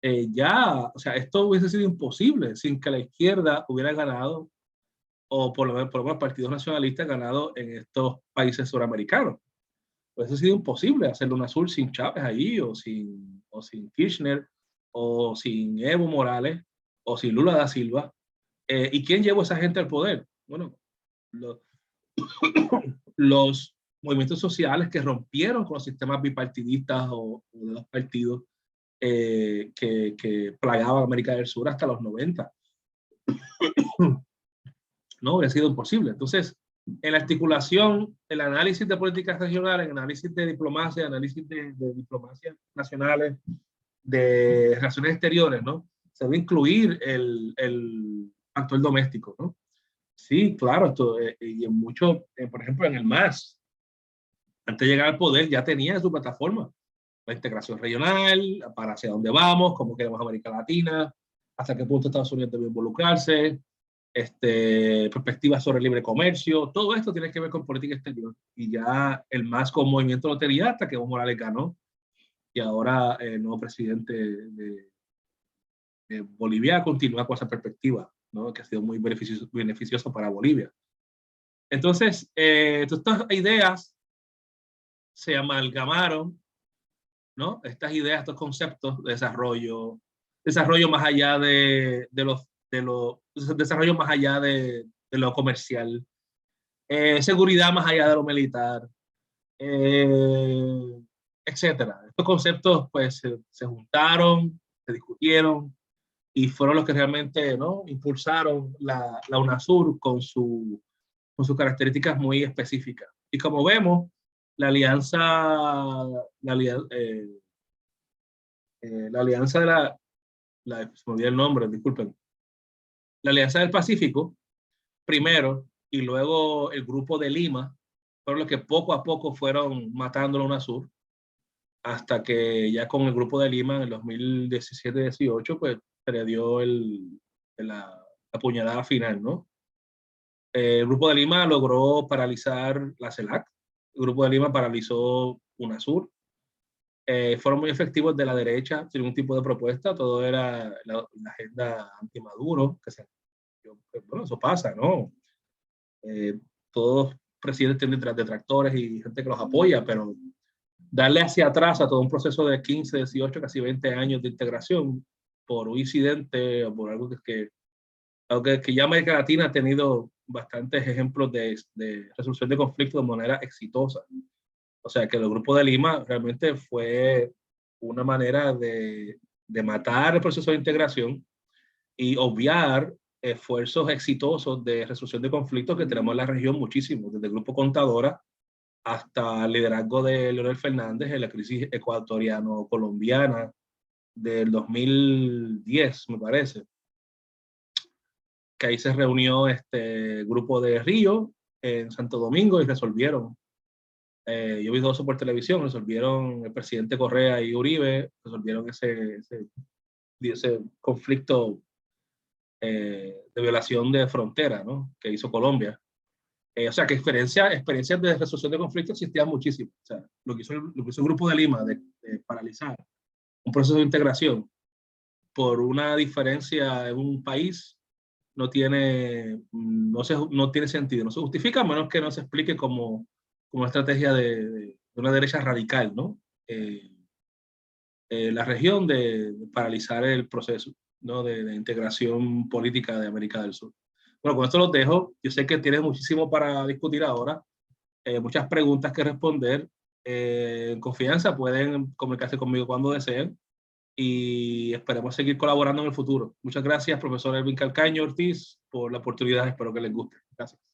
O sea, esto hubiese sido imposible sin que la izquierda hubiera ganado, o por lo menos partidos nacionalistas ganado en estos países suramericanos. Hubiese sido imposible hacer UNASUR sin Chávez allí, o sin Kirchner, o sin Evo Morales, o sin Lula da Silva. ¿Y quién llevó a esa gente al poder? Bueno, los, los movimientos sociales que rompieron con los sistemas bipartidistas o de los partidos que plagaban América del Sur hasta los 90. No hubiera sido imposible. Entonces, en la articulación, el análisis de políticas regionales, el análisis de diplomacia, análisis de diplomacia nacionales, de relaciones exteriores, ¿no? Se debe incluir el factor doméstico, ¿no? Sí, claro, y en mucho, por ejemplo, en el MAS, antes de llegar al poder ya tenía su plataforma, la integración regional, para hacia dónde vamos, cómo queremos América Latina, hasta qué punto Estados Unidos debe involucrarse, perspectivas sobre el libre comercio, todo esto tiene que ver con política exterior. Y ya el MAS con movimiento lo tenía hasta que Evo Morales ganó, y ahora el nuevo presidente de Bolivia continúa con esa perspectiva, ¿no? Que ha sido muy beneficioso para Bolivia. Entonces, estas ideas se amalgamaron, ¿no? Estas ideas, estos conceptos de desarrollo más allá desarrollo más allá de lo comercial, seguridad más allá de lo militar, etcétera. Estos conceptos pues se juntaron, se discutieron y fueron los que realmente, ¿no?, impulsaron la UNASUR con sus características muy específicas. Y como vemos, la alianza, eh, la alianza se me olvidó el nombre, disculpen, la Alianza del Pacífico, primero, y luego el Grupo de Lima, fueron los que poco a poco fueron matando a UNASUR, hasta que ya con el Grupo de Lima en el 2017-18, pues se le dio la puñalada final, ¿no? El Grupo de Lima logró paralizar la CELAC, el Grupo de Lima paralizó UNASUR, fueron muy efectivos de la derecha, sin ningún tipo de propuesta, todo era la agenda anti-Maduro, bueno, eso pasa, ¿no? Todos presidentes tienen detractores y gente que los apoya, pero darle hacia atrás a todo un proceso de 15, 18, casi 20 años de integración por un incidente o por algo que ya América Latina ha tenido bastantes ejemplos de resolución de conflictos de manera exitosa. O sea, que el Grupo de Lima realmente fue una manera de matar el proceso de integración y obviar esfuerzos exitosos de resolución de conflictos que tenemos en la región muchísimo, desde el Grupo Contadora hasta el liderazgo de Leonel Fernández en la crisis ecuatoriano-colombiana del 2010, me parece, que ahí se reunió este grupo de Río en Santo Domingo y resolvieron. Yo vi todo eso por televisión, resolvieron el presidente Correa y Uribe, resolvieron ese conflicto de violación de frontera, ¿no? Que hizo Colombia. O sea, que experiencias de resolución de conflictos existían muchísimo. O sea, lo que hizo el Grupo de Lima de paralizar un proceso de integración por una diferencia en un país no tiene sentido, no se justifica, a menos que no se explique como una estrategia de una derecha radical, ¿no? La región de paralizar el proceso, ¿no? De integración política de América del Sur. Bueno, con esto los dejo. Yo sé que tienes muchísimo para discutir ahora, muchas preguntas que responder. En confianza pueden comunicarse conmigo cuando deseen y esperemos seguir colaborando en el futuro. Muchas gracias, profesor Elvin Calcaño Ortiz, por la oportunidad. Espero que les guste. Gracias.